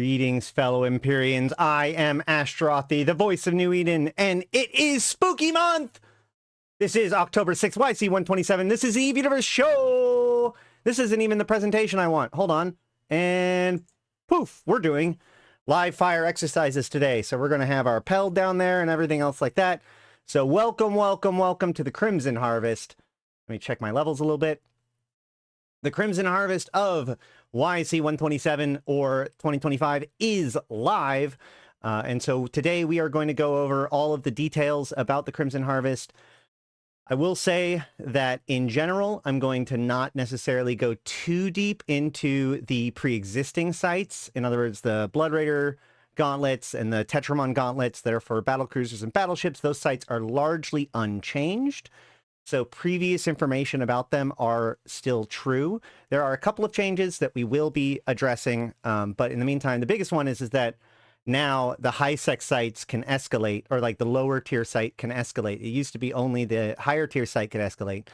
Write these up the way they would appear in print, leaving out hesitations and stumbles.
Greetings, fellow Empyreans. I am Ashtarothi, the voice of New Eden, and it is Spooky Month! This is October 6th, YC127. This is the Eve Universe Show! This isn't even the presentation I want. Hold on. And poof, we're doing live fire exercises today. So we're going to have our peld down there and everything else like that. So welcome, welcome, welcome to the Crimson Harvest. Let me check my levels a little bit. The Crimson Harvest of YC127 or 2025 is live. And so today we are going to go over all of the details about the Crimson Harvest. I will say that in general, I'm going to not necessarily go too deep into the pre-existing sites. In other words, the Blood Raider gauntlets and the Tetramon gauntlets that are for battle cruisers and battleships. Those sites are largely unchanged. So previous information about them are still true. There are a couple of changes that we will be addressing. But in the meantime, the biggest one is that now the high sec sites can escalate, or like the lower tier site can escalate. It used to be only the higher tier site could escalate.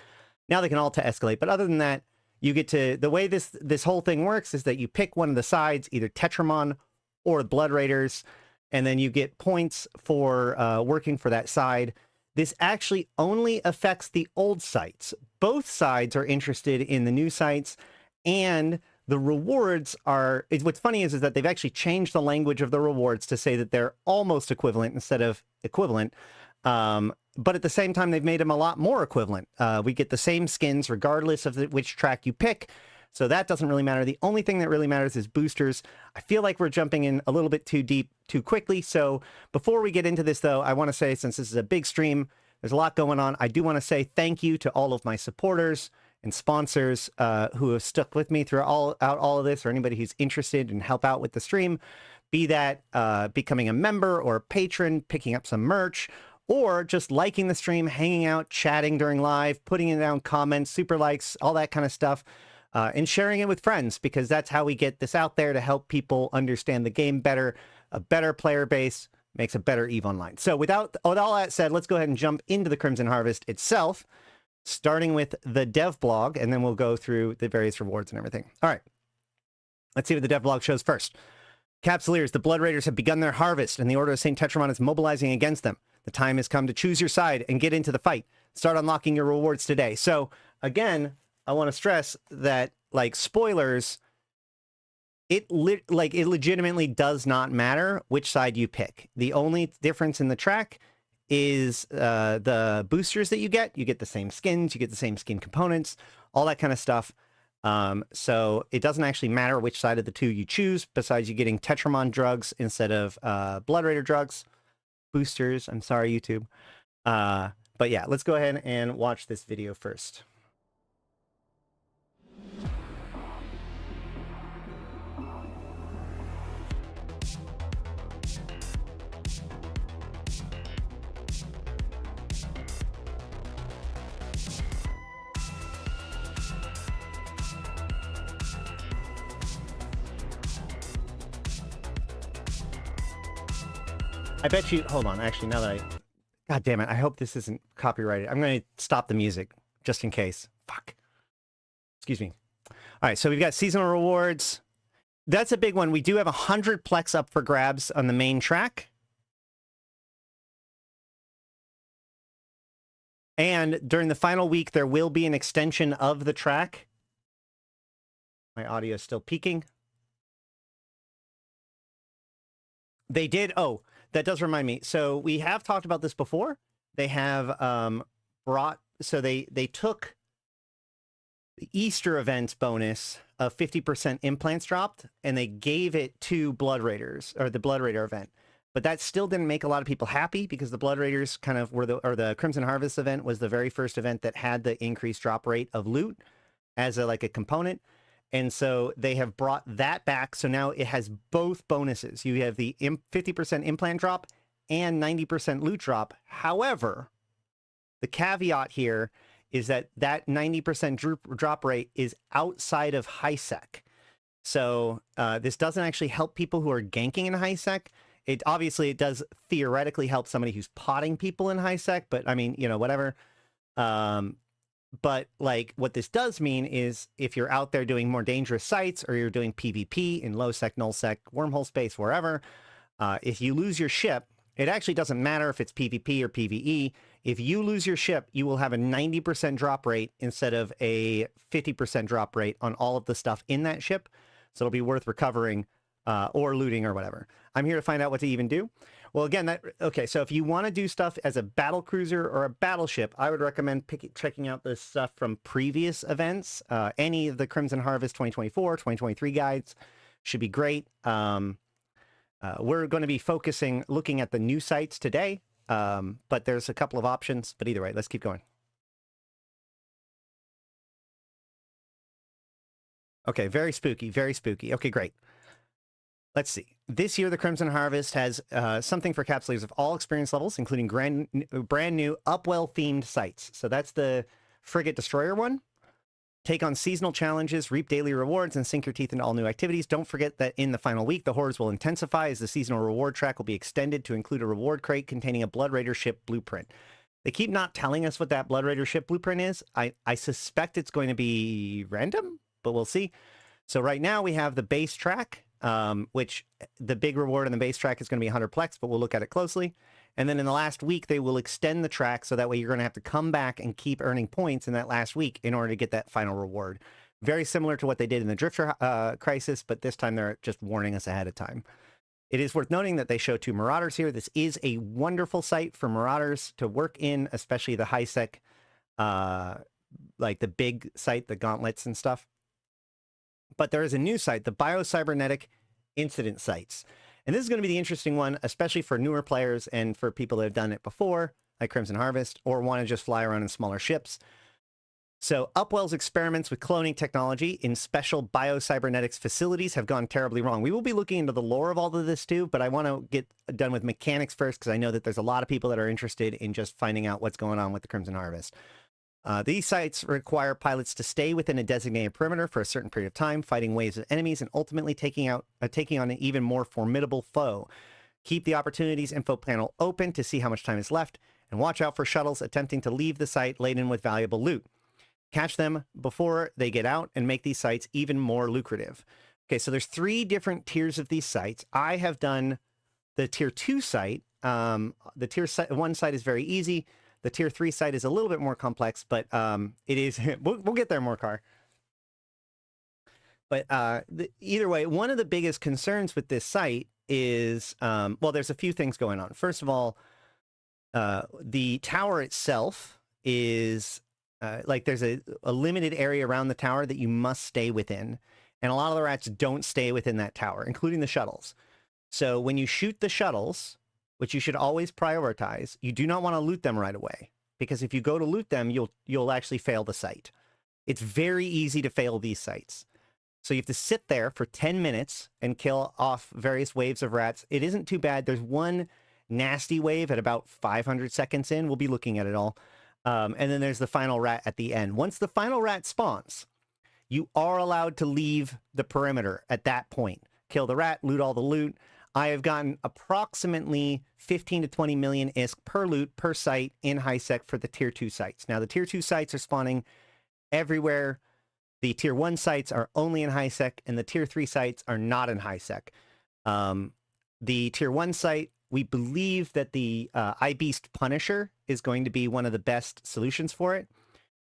Now they can all escalate. But other than that, you get to, the way this whole thing works is that you pick one of the sides, either Tetramon or Blood Raiders, and then you get points for working for that side. This actually only affects the old sites. Both sides are interested in the new sites, and the rewards are, what's funny is that they've actually changed the language of the rewards to say that they're almost equivalent instead of equivalent. But at the same time, they've made them a lot more equivalent. We get the same skins regardless of which track you pick. So that doesn't really matter. The only thing that really matters is boosters. I feel like we're jumping in a little bit too deep, too quickly. So before we get into this, though, I want to say, since this is a big stream, there's a lot going on. I do want to say thank you to all of my supporters and sponsors who have stuck with me throughout all of this, or anybody who's interested in help out with the stream, be that becoming a member or a patron, picking up some merch, or just liking the stream, hanging out, chatting during live, putting down comments, super likes, all that kind of stuff. And sharing it with friends, because that's how we get this out there to help people understand the game better. A better player base makes a better EVE Online. So with all that said, let's go ahead and jump into the Crimson Harvest itself, starting with the dev blog, and then we'll go through the various rewards and everything. All right, let's see what the dev blog shows first. Capsuleers, the Blood Raiders have begun their harvest, and the Order of St. Tetramon is mobilizing against them. The time has come to choose your side and get into the fight. Start unlocking your rewards today. So again, I want to stress that, like, spoilers, it legitimately does not matter which side you pick. The only difference in the track is the boosters that you get. You get the same skins, you get the same skin components, all that kind of stuff. So it doesn't actually matter which side of the two you choose, besides you getting Tetramon drugs instead of Blood Raider drugs. Boosters, I'm sorry, YouTube. But yeah, let's go ahead and watch this video first. I bet you, hold on, actually, now that God damn it, I hope this isn't copyrighted. I'm going to stop the music, just in case. Fuck. Excuse me. All right, so we've got seasonal rewards. That's a big one. We do have 100 plex up for grabs on the main track. And during the final week, there will be an extension of the track. My audio is still peaking. They did, oh, that does remind me. So we have talked about this before. They have they took the Easter event bonus of 50% implants dropped, and they gave it to Blood Raiders, or the Blood Raider event. But that still didn't make a lot of people happy, because the Blood Raiders kind of were the Crimson Harvest event was the very first event that had the increased drop rate of loot as a component. And so they have brought that back. So now it has both bonuses. You have the 50% implant drop and 90% loot drop. However, the caveat here is that 90% drop rate is outside of high sec. So this doesn't actually help people who are ganking in high sec. It does theoretically help somebody who's potting people in high sec, but I mean, you know, whatever. But like what this does mean is if you're out there doing more dangerous sites or you're doing PvP in low sec, null sec, wormhole space, wherever, if you lose your ship, it actually doesn't matter if it's PvP or PvE. If you lose your ship, you will have a 90% drop rate instead of a 50% drop rate on all of the stuff in that ship. So it'll be worth recovering or looting or whatever. I'm here to find out what to even do. Well, again, okay, so if you want to do stuff as a battle cruiser or a battleship, I would recommend checking out this stuff from previous events. Any of the Crimson Harvest 2024, 2023 guides should be great. We're going to be looking at the new sites today, but there's a couple of options. But either way, let's keep going. Okay, very spooky, very spooky. Okay, great. Let's see. This year, the Crimson Harvest has something for capsulators of all experience levels, including brand new Upwell-themed sites. So that's the Frigate Destroyer one. Take on seasonal challenges, reap daily rewards, and sink your teeth into all new activities. Don't forget that in the final week, the horrors will intensify as the seasonal reward track will be extended to include a reward crate containing a Blood Raider ship blueprint. They keep not telling us what that Blood Raider ship blueprint is. I suspect it's going to be random, but we'll see. So right now we have the base track, which the big reward on the base track is going to be 100 plex, but we'll look at it closely. And then in the last week, they will extend the track so that way you're going to have to come back and keep earning points in that last week in order to get that final reward. Very similar to what they did in the Drifter Crisis, but this time they're just warning us ahead of time. It is worth noting that they show 2 Marauders here. This is a wonderful site for Marauders to work in, especially the high sec, like the big site, the gauntlets and stuff. But there is a new site, the Biocybernetic Incident Sites. And this is going to be the interesting one, especially for newer players and for people that have done it before, like Crimson Harvest, or want to just fly around in smaller ships. So Upwell's experiments with cloning technology in special biocybernetics facilities have gone terribly wrong. We will be looking into the lore of all of this too, but I want to get done with mechanics first because I know that there's a lot of people that are interested in just finding out what's going on with the Crimson Harvest. These sites require pilots to stay within a designated perimeter for a certain period of time, fighting waves of enemies and ultimately taking on an even more formidable foe. Keep the opportunities info panel open to see how much time is left, and watch out for shuttles attempting to leave the site laden with valuable loot. Catch them before they get out and make these sites even more lucrative. Okay, so there's 3 different tiers of these sites. I have done the tier 2 site. The tier 1 site is very easy. The tier 3 site is a little bit more complex, but it is, we'll get there more, Car. But either way, one of the biggest concerns with this site is, well, there's a few things going on. First of all, the tower itself is, like there's a limited area around the tower that you must stay within. And a lot of the rats don't stay within that tower, including the shuttles. So when you shoot the shuttles, which you should always prioritize, you do not want to loot them right away. Because if you go to loot them, you'll actually fail the site. It's very easy to fail these sites. So you have to sit there for 10 minutes and kill off various waves of rats. It isn't too bad. There's one nasty wave at about 500 seconds in. We'll be looking at it all. And then there's the final rat at the end. Once the final rat spawns, you are allowed to leave the perimeter at that point. Kill the rat, loot all the loot. I have gotten approximately 15 to 20 million ISK per loot per site in high sec for the tier 2 sites. Now the tier 2 sites are spawning everywhere. The tier 1 sites are only in high sec, and the tier 3 sites are not in high sec. The tier 1 site, we believe that the iBeast Punisher is going to be one of the best solutions for it.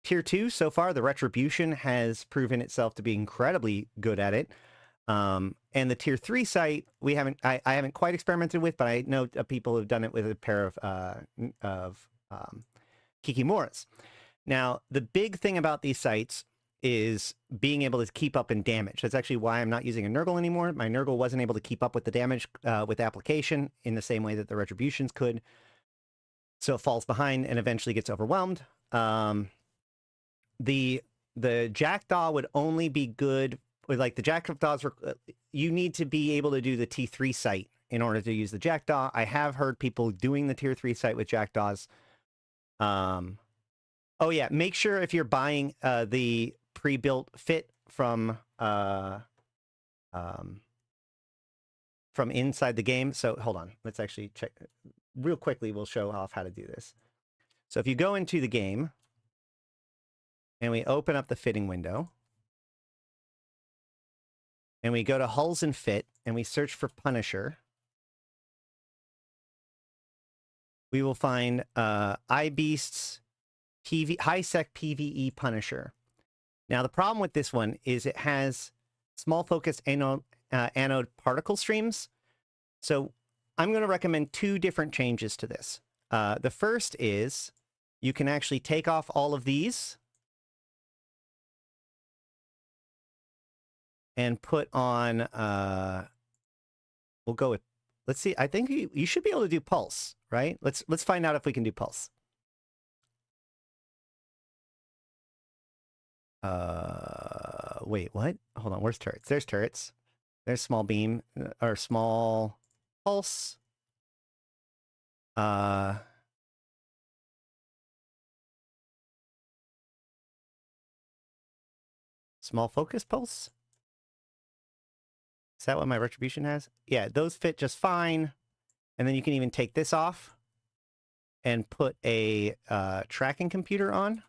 Tier 2, so far, the Retribution has proven itself to be incredibly good at it. And the tier 3 site, I haven't quite experimented with, but I know people who've done it with a pair of Kikimuras. Now, the big thing about these sites is being able to keep up in damage. That's actually why I'm not using a Nurgle anymore. My Nurgle wasn't able to keep up with the damage with application in the same way that the Retributions could. So it falls behind and eventually gets overwhelmed. The Jackdaw would only be good with, like, the Jackdaws. You need to be able to do the T3 site in order to use the Jackdaw. I have heard people doing the tier 3 site with Jackdaws. Oh yeah, make sure if you're buying the pre-built fit from inside the game. So hold on, let's actually check real quickly. We'll show off how to do this. So if you go into the game, and we open up the fitting window. And we go to Hulls and Fit, and we search for Punisher. We will find iBeast's high-sec PvE Punisher. Now, the problem with this one is it has small focus anode particle streams. So I'm going to recommend two different changes to this. The first is you can actually take off all of these and put on, we'll go with, let's see, I think you should be able to do pulse, right? Let's find out if we can do pulse. Wait, what? Hold on, where's turrets? There's turrets. There's small beam, or small pulse. Small focus pulse? Is that what my retribution has? Yeah, those fit just fine. And then you can even take this off and put a tracking computer on.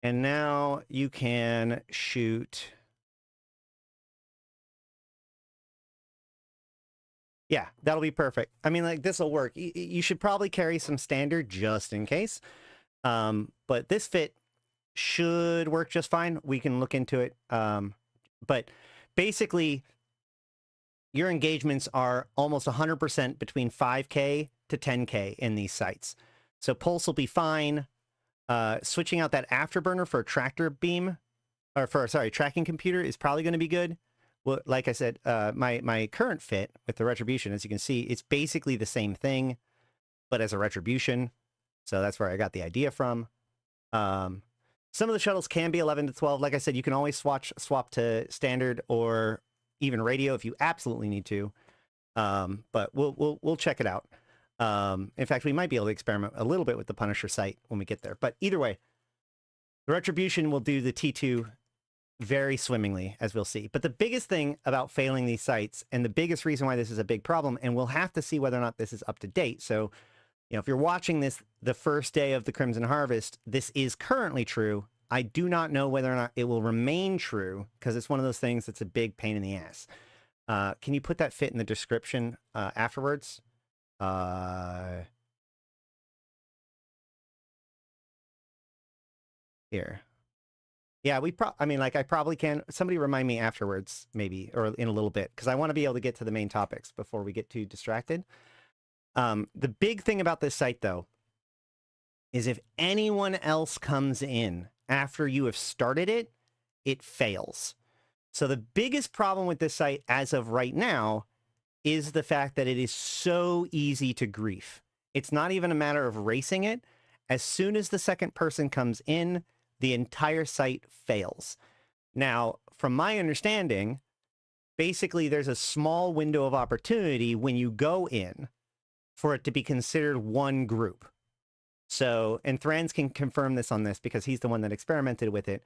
And now you can shoot. Yeah, that'll be perfect. I mean, like, this will work. You should probably carry some standard just in case. But this fit should work just fine. We can look into it. But basically, your engagements are almost 100% between 5K to 10K in these sites. So pulse will be fine. Switching out that afterburner for a tractor beam, or for, sorry, tracking computer is probably going to be good. Well, like I said, my current fit with the retribution, as you can see, it's basically the same thing, but as a retribution. So that's where I got the idea from. Some of the shuttles can be 11 to 12. Like I said, you can always swap to standard or even radio if you absolutely need to. But we'll check it out. In fact, we might be able to experiment a little bit with the Punisher site when we get there. But either way, the retribution will do the T2 very swimmingly, as we'll see. But the biggest thing about failing these sites, and the biggest reason why this is a big problem, and we'll have to see whether or not this is up to date. So, you know, if you're watching this the first day of the Crimson Harvest, this is currently true. I do not know whether or not it will remain true, because it's one of those things that's a big pain in the ass. Can you put that fit in the description afterwards? Here. Yeah, I mean, like, I probably can. Somebody remind me afterwards, maybe, or in a little bit, because I want to be able to get to the main topics before we get too distracted. The big thing about this site, though, is if anyone else comes in after you have started it, it fails. So the biggest problem with this site as of right now is the fact that it is so easy to grief. It's not even a matter of racing it. As soon as the second person comes in, the entire site fails. Now, from my understanding, basically there's a small window of opportunity when you go in for it to be considered one group. So, and Thranz can confirm this on this because he's the one that experimented with it.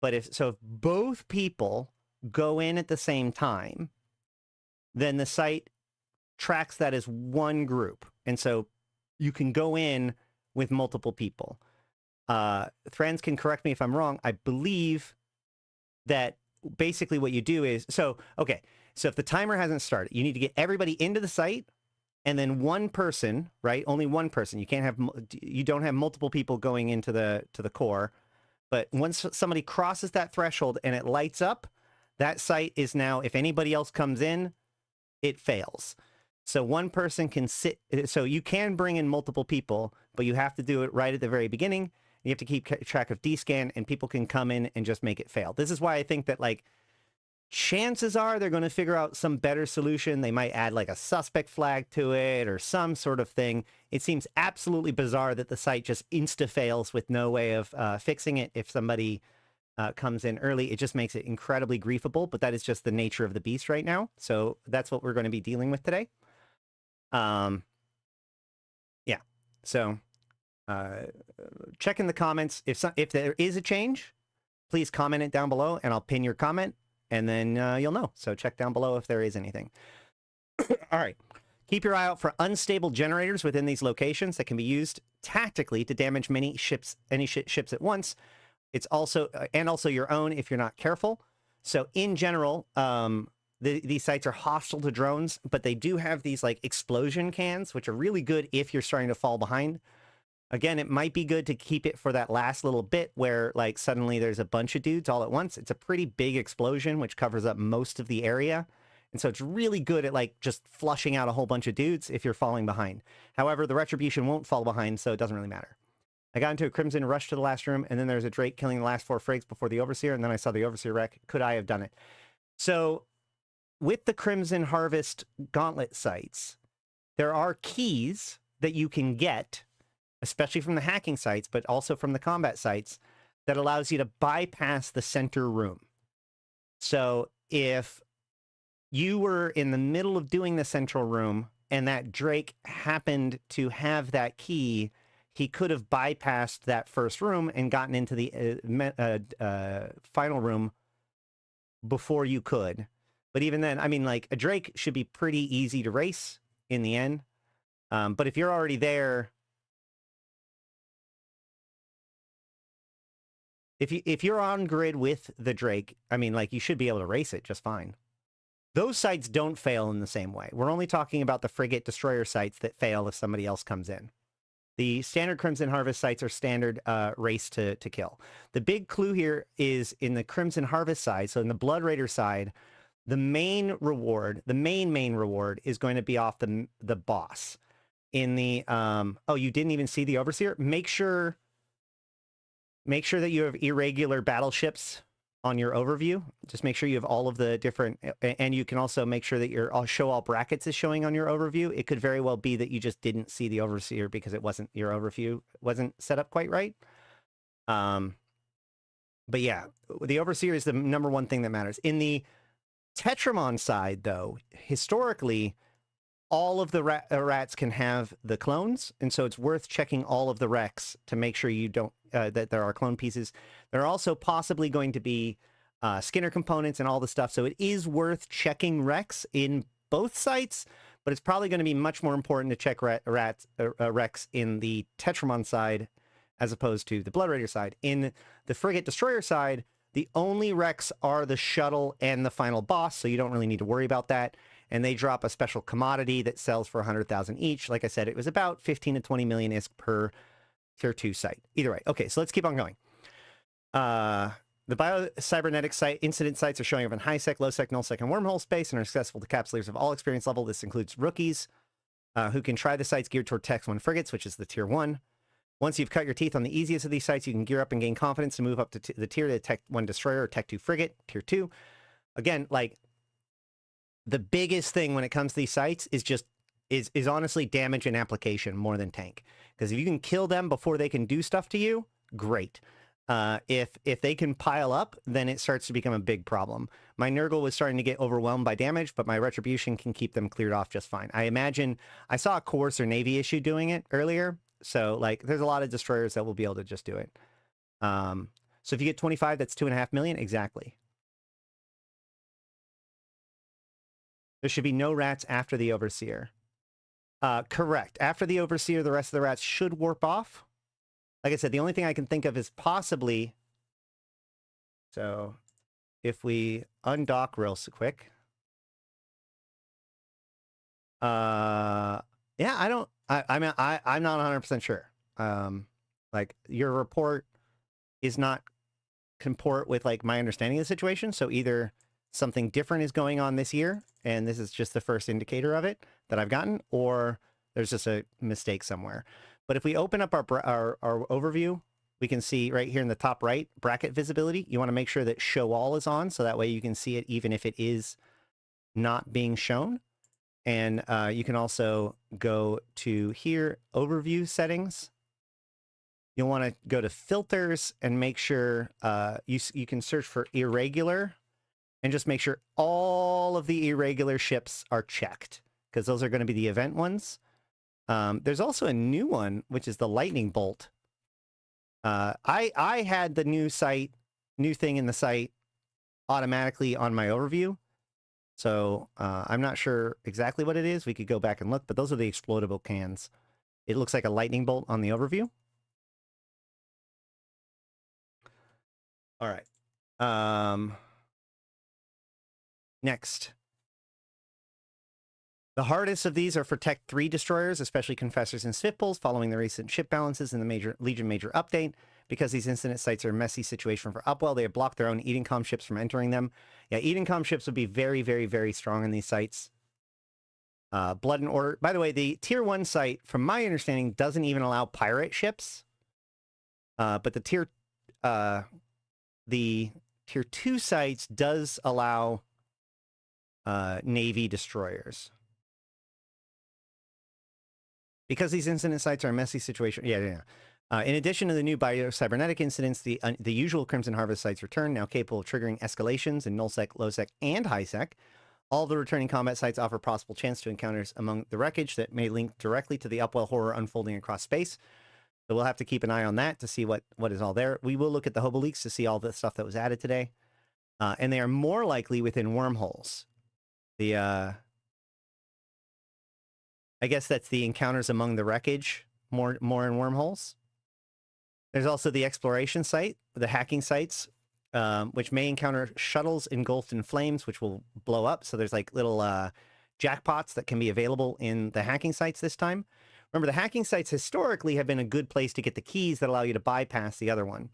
But if both people go in at the same time, then the site tracks that as one group. And so you can go in with multiple people. Thranz can correct me if I'm wrong. I believe that basically what you do is, okay, so if the timer hasn't started, you need to get everybody into the site, and then one person, right? Only one person. You don't have multiple people going into the core. But once somebody crosses that threshold and it lights up, that site is now, if anybody else comes in, it fails. So one person can sit, so you can bring in multiple people, but you have to do it right at the very beginning. You have to keep track of D-scan, and people can come in and just make it fail. This is why I think that, like, chances are they're going to figure out some better solution. They might add, like, a suspect flag to it or some sort of thing. It seems absolutely bizarre that the site just insta-fails with no way of fixing it if somebody comes in early. It just makes it incredibly griefable, but that is just the nature of the beast right now. So that's what we're going to be dealing with today. Yeah. So check in the comments. If there is a change, please comment it down below and I'll pin your comment. and then you'll know. So check down below if there is anything. All right. Keep your eye out for unstable generators within these locations that can be used tactically to damage many ships, ships at once. It's also, and also your own if you're not careful. So in general, these sites are hostile to drones, but they do have these like explosion cans, which are really good if you're starting to fall behind. Again, it might be good to keep it for that last little bit where like suddenly there's a bunch of dudes all at once. It's a pretty big explosion, which covers up most of the area. And so it's really good at like just flushing out a whole bunch of dudes if you're falling behind. However, the retribution won't fall behind, so it doesn't really matter. I got into a Crimson rush to the last room, and then there's a Drake killing the last 4 frigs before the Overseer, and then I saw the Overseer wreck. Could I have done it? So with the Crimson Harvest Gauntlet sites, there are keys that you can get, especially from the hacking sites, but also from the combat sites, that allows you to bypass the center room. So if you were in the middle of doing the central room and that Drake happened to have that key, he could have bypassed that first room and gotten into the final room before you could. But even then, I mean, like, a Drake should be pretty easy to race in the end. But if you're already there, if you're on grid with the Drake, I mean, like, you should be able to race it just fine. Those sites don't fail in the same way. We're only talking about the frigate destroyer sites that fail if somebody else comes in. The standard Crimson Harvest sites are standard race to kill. The big clue here is in the Crimson Harvest side, so in the Blood Raider side, the main reward, the main reward is going to be off the boss. In the, oh, you didn't even see the Overseer? Make sure that you have irregular battleships on your overview. Just make sure you have all of the different, and you can also make sure that your show all brackets is showing on your overview. It could very well be that you just didn't see the Overseer because it wasn't, your overview wasn't set up quite right. But yeah, the Overseer is the #1 thing that matters. In the Tetramon side, though, historically, all of the rats can have the clones, and so it's worth checking all of the wrecks to make sure you don't, that there are clone pieces. There are also possibly going to be Skinner components and all the stuff, so it is worth checking wrecks in both sites, but it's probably going to be much more important to check wrecks in the Tetramon side as opposed to the Blood Raider side. In the Frigate Destroyer side, the only wrecks are the shuttle and the final boss, so you don't really need to worry about that. And they drop a special commodity that sells for 100,000 each. Like I said, it was about 15 to 20 million ISK per tier 2 site. Either way. Okay, so let's keep on going. The bio-cybernetic site incident sites are showing up in high sec, low sec, null sec, and wormhole space and are accessible to capsulators of all experience level. This includes rookies who can try the sites geared toward Tech 1 frigates, which is the tier 1. Once you've cut your teeth on the easiest of these sites, you can gear up and gain confidence to move up to the tier to Tech 1 destroyer or Tech 2 frigate, tier 2. Again, like, the biggest thing when it comes to these sites is just is honestly damage and application more than tank. Because if you can kill them before they can do stuff to you, great. If they can pile up, then it starts to become a big problem. My Nurgle was starting to get overwhelmed by damage, but my Retribution can keep them cleared off just fine. I imagine I saw a Course or Navy issue doing it earlier, so like there's a lot of destroyers that will be able to just do it. So if you get 25, that's 2.5 million exactly. There should be no rats after the Overseer. Correct. After the Overseer, the rest of the rats should warp off. Like I said, the only thing I can think of is possibly... So, if we undock real quick... yeah, I'm not 100% sure. Like, your report is not comport with, like, my understanding of the situation, so either something different is going on this year, and this is just the first indicator of it that I've gotten, or there's just a mistake somewhere. But if we open up our overview, we can see right here in the top right, bracket visibility. You want to make sure that show all is on, so that way you can see it even if it is not being shown. And you can also go to here, overview settings. You'll want to go to filters and make sure you can search for irregular, and just make sure all of the irregular ships are checked, because those are going to be the event ones. There's also a new one, which is the lightning bolt. I had the new thing in the site automatically on my overview. So I'm not sure exactly what it is. We could go back and look, but those are the explodable cans. It looks like a lightning bolt on the overview. All right. Next. The hardest of these are for Tech 3 destroyers, especially Confessors and Spitballs, following the recent ship balances in the Legion Major update. Because these incident sites are a messy situation for Upwell, they have blocked their own Edencom ships from entering them. Yeah, Edencom ships would be very, very, very strong in these sites. Blood and Order. By the way, the Tier 1 site, from my understanding, doesn't even allow pirate ships. But the Tier 2 sites does allow Navy destroyers. Because these incident sites are a messy situation. Yeah. In addition to the new biocybernetic incidents, the usual Crimson Harvest sites return, now capable of triggering escalations in nullsec, lowsec, and highsec. All the returning combat sites offer possible chance to encounters among the wreckage that may link directly to the Upwell horror unfolding across space. So we'll have to keep an eye on that to see what is all there. We will look at the Hobo leaks to see all the stuff that was added today. And they are more likely within wormholes. I guess that's the encounters among the wreckage, more in wormholes. There's also the exploration site, the hacking sites, which may encounter shuttles engulfed in flames, which will blow up. So there's like little jackpots that can be available in the hacking sites this time. Remember, the hacking sites historically have been a good place to get the keys that allow you to bypass the other one.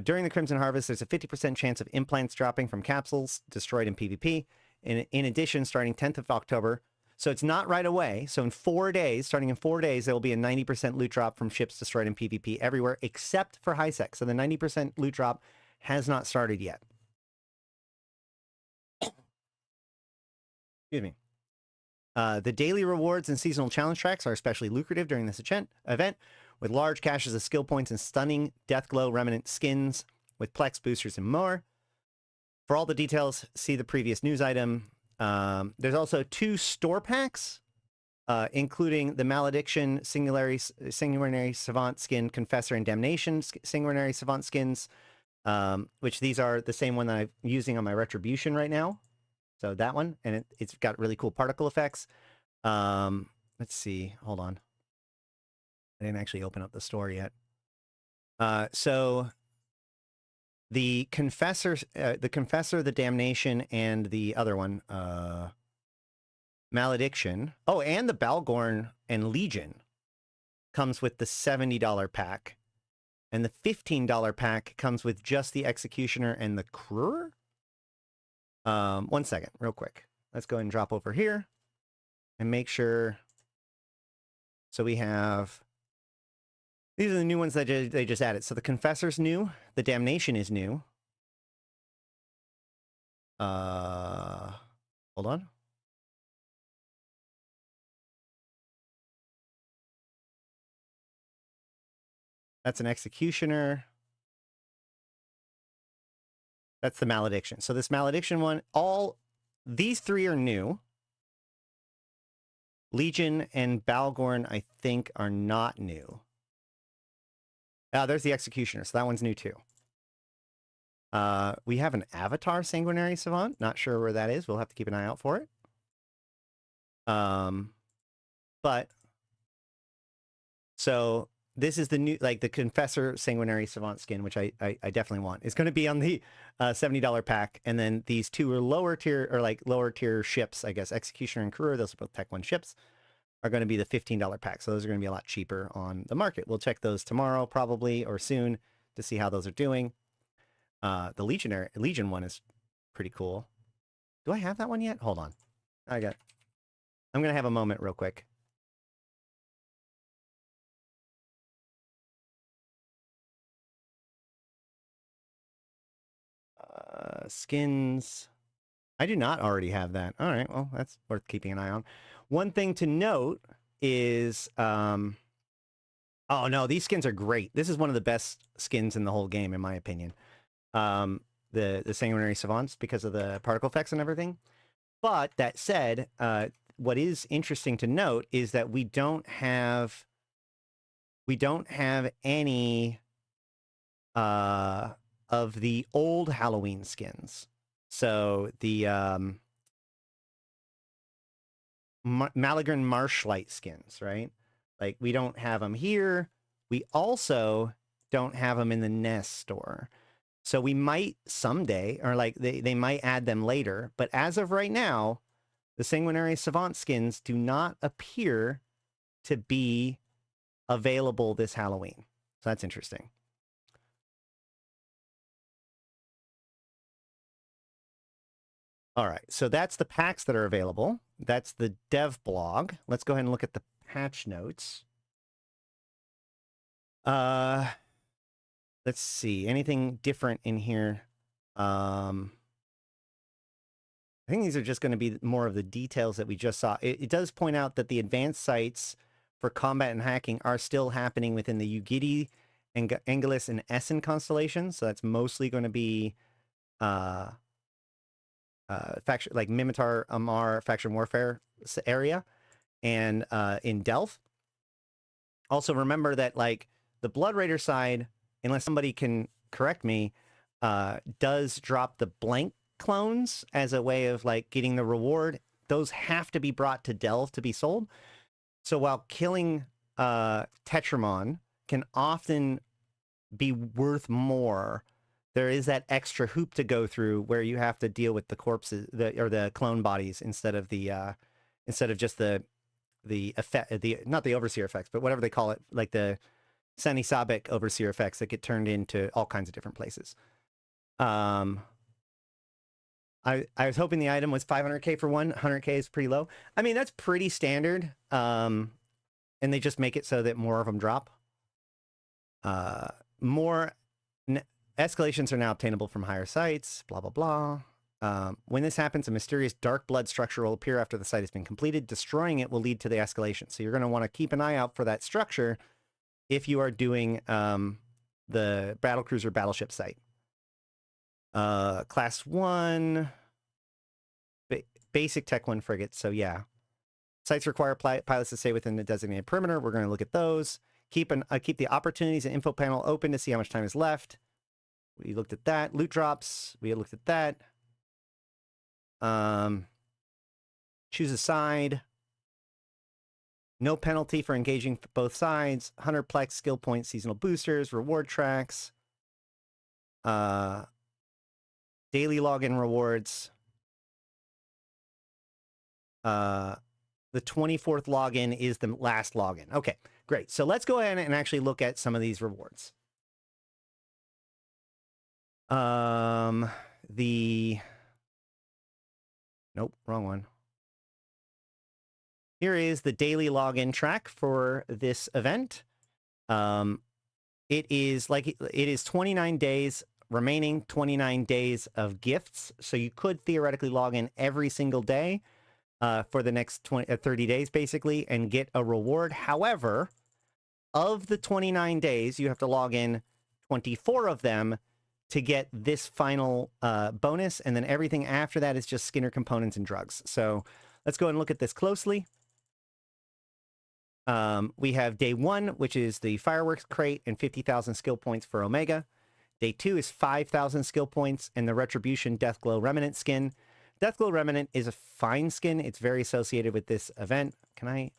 During the Crimson Harvest, there's a 50% chance of implants dropping from capsules destroyed in PvP. In addition, starting 10th of October, so it's not right away. So in 4 days, starting in 4 days, there will be a 90% loot drop from ships destroyed in PvP everywhere except for highsec. So the 90% loot drop has not started yet. Excuse me. The daily rewards and seasonal challenge tracks are especially lucrative during this event, with large caches of skill points and stunning Deathglow Remnant skins with Plex boosters and more. For all the details, see the previous news item. There's also 2 store packs, including the Malediction Sanguinary Savant Skin, Confessor, and Damnation Sanguinary Savant Skins, which these are the same one that I'm using on my Retribution right now. So that one, and it's got really cool particle effects. Let's see, hold on. I didn't actually open up the store yet. So the Confessor, the Damnation, and the other one, Malediction. Oh, and the Balgorn and Legion comes with the $70 pack. And the $15 pack comes with just the Executioner and the Kruger. 1 second, real quick. Let's go ahead and drop over here and make sure. So we have, these are the new ones that they just added. So the Confessor's new, the Damnation is new. Hold on. That's an Executioner. That's the Malediction. So this Malediction one, all these 3 are new. Legion and Balgorn, I think, are not new. There's the Executioner, so that one's new too. We have an Avatar Sanguinary Savant. Not sure where that is. We'll have to keep an eye out for it. But so this is the new, like the Confessor Sanguinary Savant skin, which I definitely want. It's going to be on the $70 pack. And then these 2 are lower tier, or like lower tier ships, I guess. Executioner and Kruger, those are both Tech 1 ships, are going to be the $15 pack. So those are going to be a lot cheaper on the market. We'll check those tomorrow probably, or soon, to see how those are doing. The Legion one is pretty cool. Do I have that one yet? Hold on. I'm going to have a moment real quick. Skins. I do not already have that. All right, well, that's worth keeping an eye on. One thing to note is, oh no, these skins are great. This is one of the best skins in the whole game, in my opinion. The Sanguinary Savants, because of the particle effects and everything. But that said, what is interesting to note is that we don't have any of the old Halloween skins. So the Malagran Marshlight skins, right? Like, we don't have them here. We also don't have them in the Nest store. So we might someday, or like they might add them later. But as of right now, the Sanguinary Savant skins do not appear to be available this Halloween. So that's interesting. All right, so that's the packs that are available. That's the dev blog. Let's go ahead and look at the patch notes. Let's see, anything different in here? I think these are just going to be more of the details that we just saw. It does point out that the advanced sites for combat and hacking are still happening within the Ugidi, Angelus, and Essen constellations. So that's mostly going to be faction, like Mimitar, Amar, faction warfare area, and in Delph. Also remember that, like, the Blood Raider side, unless somebody can correct me, does drop the blank clones as a way of, like, getting the reward. Those have to be brought to Delph to be sold. So while killing Tetramon can often be worth more, there is that extra hoop to go through where you have to deal with the corpses, or the clone bodies, instead of just the effect, not the overseer effects, but whatever they call it, like the Sani Sabek overseer effects that get turned into all kinds of different places. I was hoping the item was 500k for one. 100k is pretty low. I mean, that's pretty standard. And they just make it so that more of them drop. More escalations are now obtainable from higher sites, blah, blah, blah. When this happens, a mysterious dark blood structure will appear after the site has been completed. Destroying it will lead to the escalation. So you're going to want to keep an eye out for that structure if you are doing the battlecruiser battleship site. Class 1, basic Tech 1 frigate. So yeah. Sites require pilots to stay within the designated perimeter. We're going to look at those. Keep the opportunities and info panel open to see how much time is left. We looked at that. Loot drops. We looked at that. Choose a side. No penalty for engaging both sides. 100 plex skill points, seasonal boosters, reward tracks. Daily login rewards. The 24th login is the last login. Okay, great. So let's go ahead and actually look at some of these rewards. Nope, wrong one. Here is the daily login track for this event. It is 29 days remaining, 29 days of gifts. So you could theoretically log in every single day for the next 30 days, basically, and get a reward. However, of the 29 days, you have to log in 24 of them to get this final bonus, and then everything after that is just Skinner components and drugs. So let's go and look at this closely. We have day 1, which is the fireworks crate and 50,000 skill points for Omega. Day 2 is 5,000 skill points and the Retribution Deathglow Remnant skin. Deathglow Remnant is a fine skin. It's very associated with this event. Can I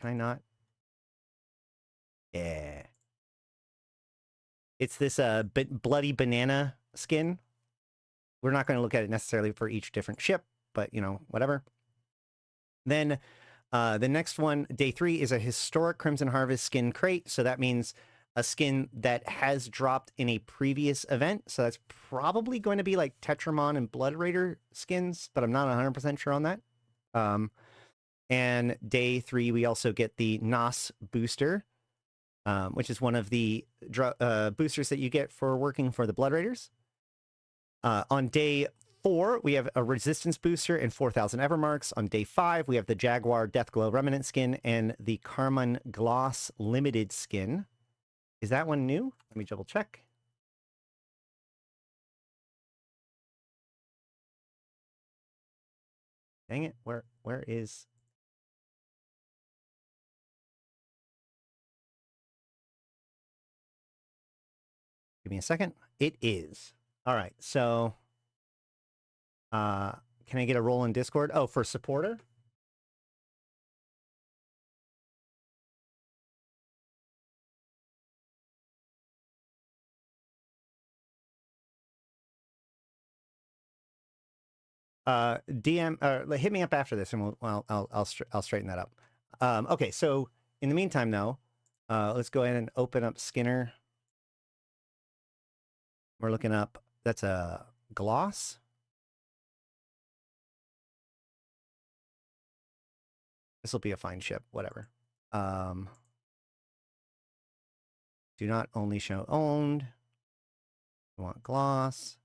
not? Yeah. It's this bloody banana skin. We're not going to look at it necessarily for each different ship, but, you know, whatever. Then the next one, day 3, is a historic Crimson Harvest skin crate. So that means a skin that has dropped in a previous event. So that's probably going to be like Tetramon and Blood Raider skins, but I'm not 100% sure on that. And day 3, we also get the NOS booster, which is one of the boosters that you get for working for the Blood Raiders. On day 4, we have a Resistance booster and 4,000 Evermarks. On day 5, we have the Jaguar Deathglow Remnant skin and the Carmine Gloss Limited skin. Is that one new? Let me double check. Dang it, where is... Give me a second. it is. All right, so can I get a roll in Discord? Oh, for supporter? DM, hit me up after this, and I'll straighten that up. Okay, so in the meantime, though, let's go ahead and open up Skinner. We're looking up. That's a gloss. This will be a fine ship. Whatever. Do not only show owned. We want gloss.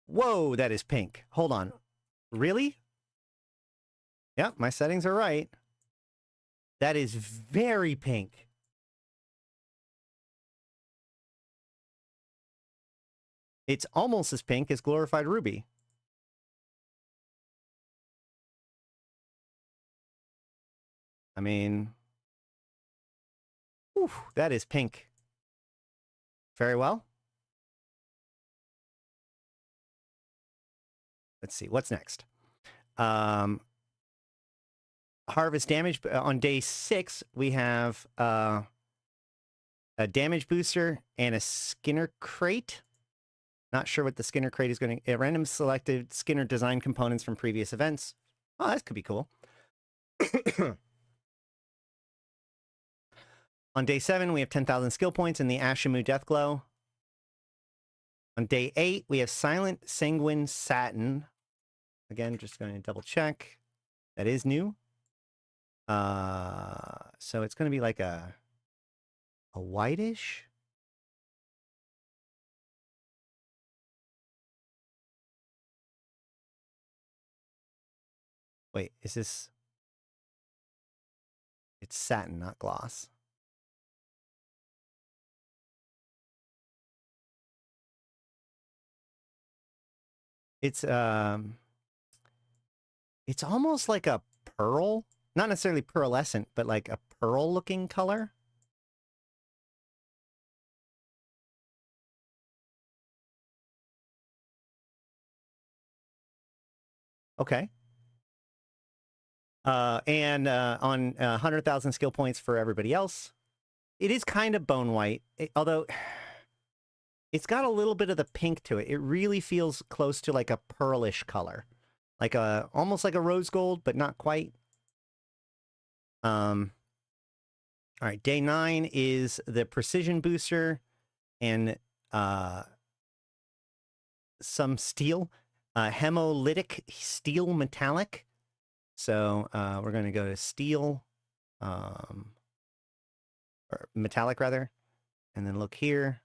Whoa, that is pink. Hold on. Really? Yep, my settings are right. That is very pink. It's almost as pink as glorified ruby. I mean, whew, that is pink. Very well. Let's see, what's next? Harvest damage. On day 6, we have a damage booster and a Skinner crate. Not sure what the Skinner crate is going to... Random selected Skinner design components from previous events. Oh, that could be cool. On day 7, we have 10,000 skill points in the Ashimu Deathglow. On day 8, we have Silent Sanguine Satin. Again, just going to double check. That is new. So it's going to be like a whitish. Wait, is this... It's satin, not gloss. It's almost like a pearl. Not necessarily pearlescent, but like a pearl-looking color. Okay. And on 100,000 skill points for everybody else. It is kind of bone white, although it's got a little bit of the pink to it. It really feels close to like a pearlish color. Like almost like a rose gold, but not quite. All right, day 9 is the precision booster and some steel, hemolytic steel metallic. So we're going to go to steel, or metallic rather, and then look here.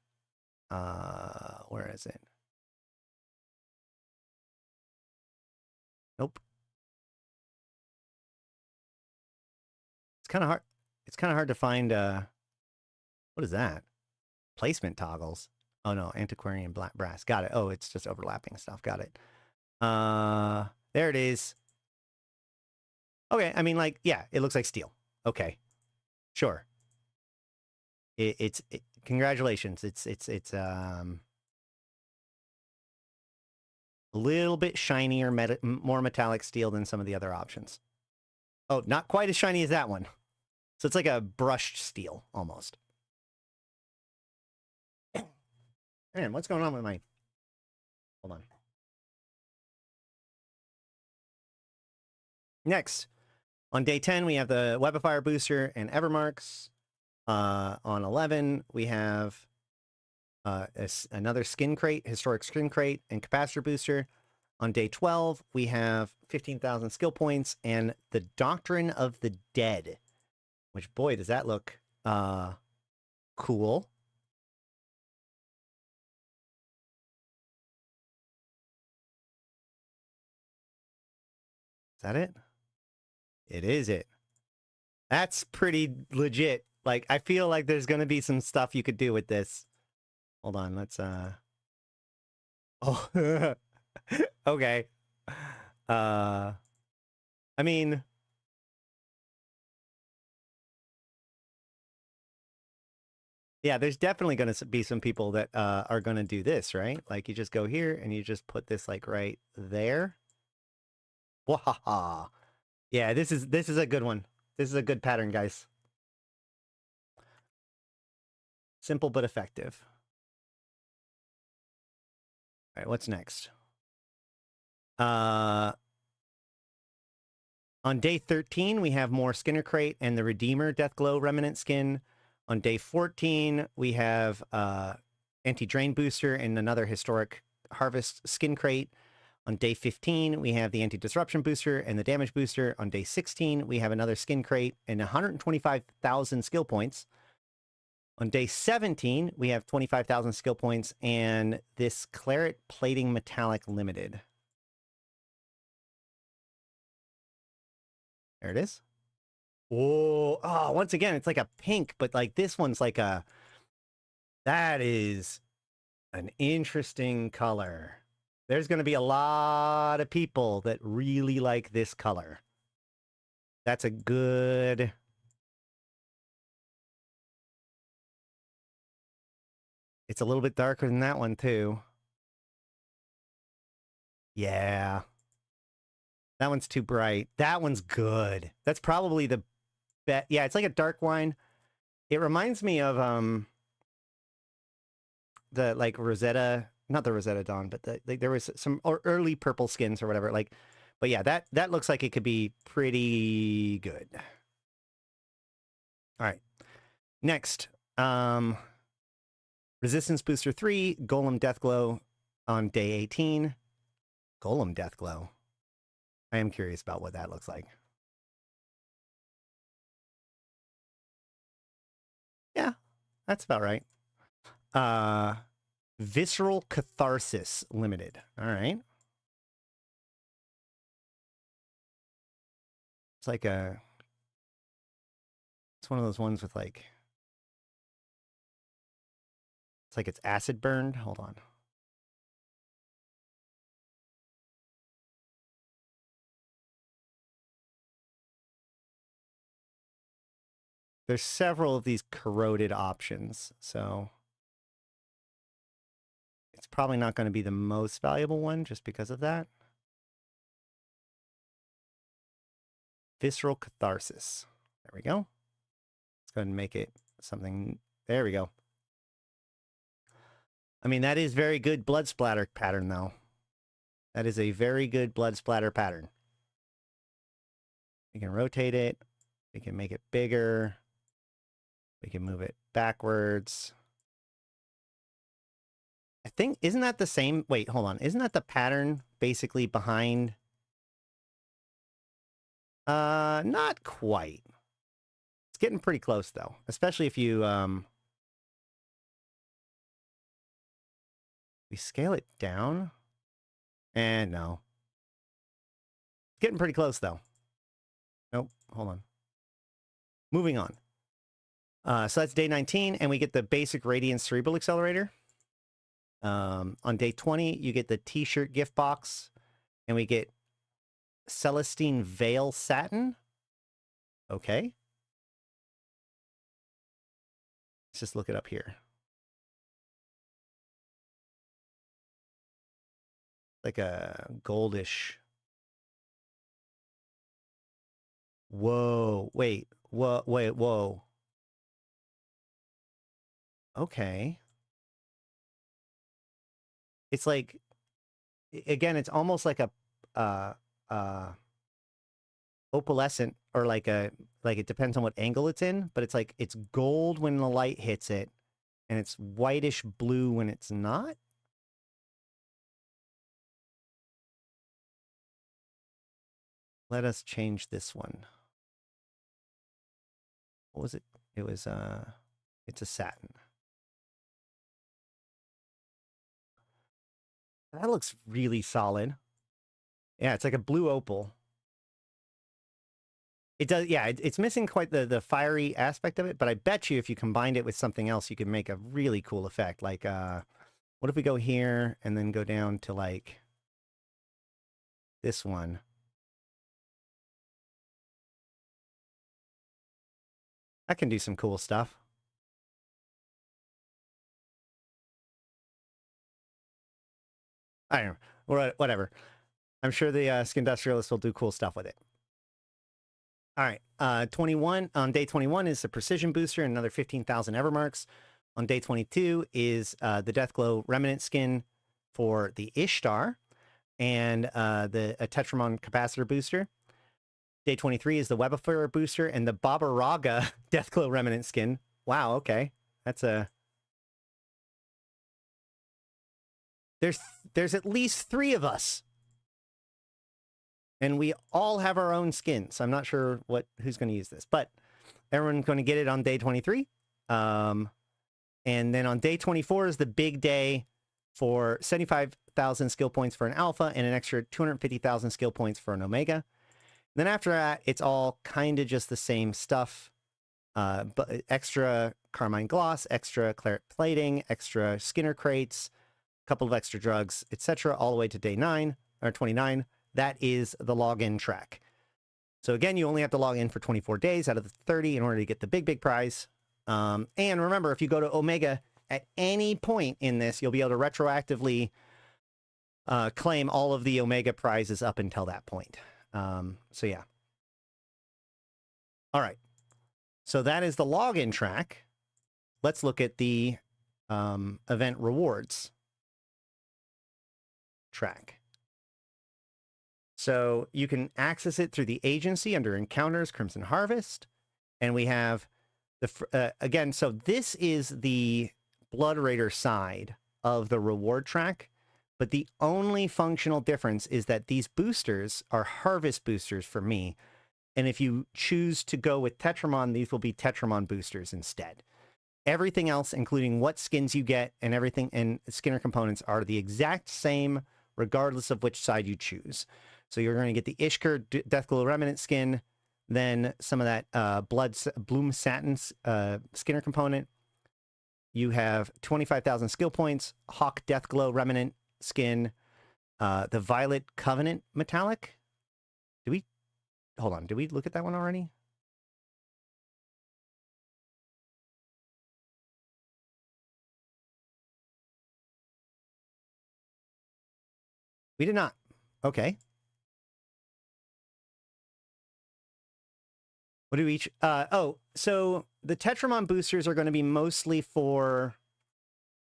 Where is it? Nope. It's kind of hard. It's kind of hard to find. What is that? Placement toggles. Oh no, antiquarian black brass. Got it. Oh, it's just overlapping stuff. Got it. There it is. Okay, I mean, like, yeah, it looks like steel. Okay, sure. Congratulations. It's a little bit shinier, more metallic steel than some of the other options. Oh, not quite as shiny as that one. So it's like a brushed steel almost. Man, what's going on with my... Hold on. Next, on day 10, we have the Webifier booster and Evermarks. On 11, we have another skin crate, historic skin crate, and capacitor booster. On day 12, we have 15,000 skill points and the Doctrine of the Dead, which, boy, does that look cool. Is that it? It is it. That's pretty legit. Like, I feel like there's going to be some stuff you could do with this. Hold on, let's, Oh, okay. I mean, Yeah, there's definitely going to be some people that are going to do this, right? Like you just go here and you just put this like right there. Wahaha. Yeah, this is a good one. This is a good pattern, guys. Simple but effective. All right, what's next? On day 13, we have more Skinner Crate and the Redeemer Deathglow Remnant skin. On day 14, we have Anti-Drain Booster and another Historic Harvest Skin Crate. On day 15, we have the Anti-Disruption Booster and the Damage Booster. On day 16, we have another Skin Crate and 125,000 skill points. On day 17, we have 25,000 skill points and this Claret Plating Metallic Limited. There it is. Whoa. Oh, once again, it's like a pink, but like this one's like a... That is an interesting color. There's going to be a lot of people that really like this color. That's a good... It's a little bit darker than that one, too. Yeah. That one's too bright. That one's good. That's probably the best. Yeah, it's like a dark wine. It reminds me of the like Rosetta, not the Rosetta Dawn, but there was some early purple skins or whatever. Like, but yeah, that looks like it could be pretty good. All right. Next, Resistance Booster 3, Golem Deathglow on day 18. Golem Deathglow. I am curious about what that looks like. Yeah, that's about right. Visceral Catharsis Limited. All right. It's like a... It's one of those ones with like... It's like it's acid burned. Hold on. There's several of these corroded options, so it's probably not going to be the most valuable one just because of that. Visceral Catharsis. There we go. Let's go ahead and make it something. There we go. I mean, that is very good blood splatter pattern, though. That is a very good blood splatter pattern. We can rotate it. We can make it bigger. We can move it backwards. I think, isn't that the same? Wait, hold on. Isn't that the pattern basically behind? Not quite. It's getting pretty close though, especially if you, we scale it down. And no. It's getting pretty close though. Nope, hold on. Moving on. So that's day 19, and we get the basic Radiant Cerebral Accelerator. On day 20, you get the T-shirt gift box, and we get Celestine Veil Satin. Okay. Let's just look it up here. Like a goldish. Whoa, wait, whoa. Okay. It's like, again, it's almost like a opalescent, or like it depends on what angle it's in, but it's like it's gold when the light hits it, and it's whitish blue when it's not. Let us change this one. What was it? It was it's a satin. That looks really solid. Yeah, it's like a blue opal. It does, yeah, it's missing quite the fiery aspect of it, but I bet you if you combined it with something else, you could make a really cool effect. Like, what if we go here and then go down to like this one? That can do some cool stuff. I don't know. Whatever. I'm sure the Skindustrialists will do cool stuff with it. All right. 21 on day 21 is the Precision Booster, another 15,000 Evermarks. On day 22 is the Deathglow Remnant skin for the Ishtar and the Tetramon Capacitor Booster. Day 23 is the Webifier Booster and the Babaraga Deathglow Remnant skin. Wow, okay. That's a... There's at least 3 of us. And we all have our own skins. I'm not sure who's going to use this, but everyone's going to get it on day 23. And then on day 24 is the big day for 75,000 skill points for an alpha and an extra 250,000 skill points for an omega. Then after that, it's all kind of just the same stuff. But extra Carmine Gloss, extra Claret Plating, extra Skinner Crates, a couple of extra drugs, etc. all the way to day 9 or 29. That is the login track. So again, you only have to log in for 24 days out of the 30 in order to get the big prize. And remember, if you go to Omega at any point in this, you'll be able to retroactively claim all of the Omega prizes up until that point. So yeah. All right. So that is the login track. Let's look at the event rewards track. So you can access it through the agency under Encounters, Crimson Harvest. And we have the, again, so this is the Blood Raider side of the reward track. But the only functional difference is that these boosters are harvest boosters for me. And if you choose to go with Tetramon, these will be Tetramon boosters instead. Everything else, including what skins you get and everything and Skinner components, are the exact same regardless of which side you choose. So you're going to get the Ishkar Deathglow Remnant skin, then some of that Bloom Satin Skinner component. You have 25,000 skill points, Hawk Deathglow Remnant skin, the Violet Covenant Metallic. Hold on, did we look at that one already? We did not. Okay. What do we each... oh, so the Tetramon boosters are going to be mostly for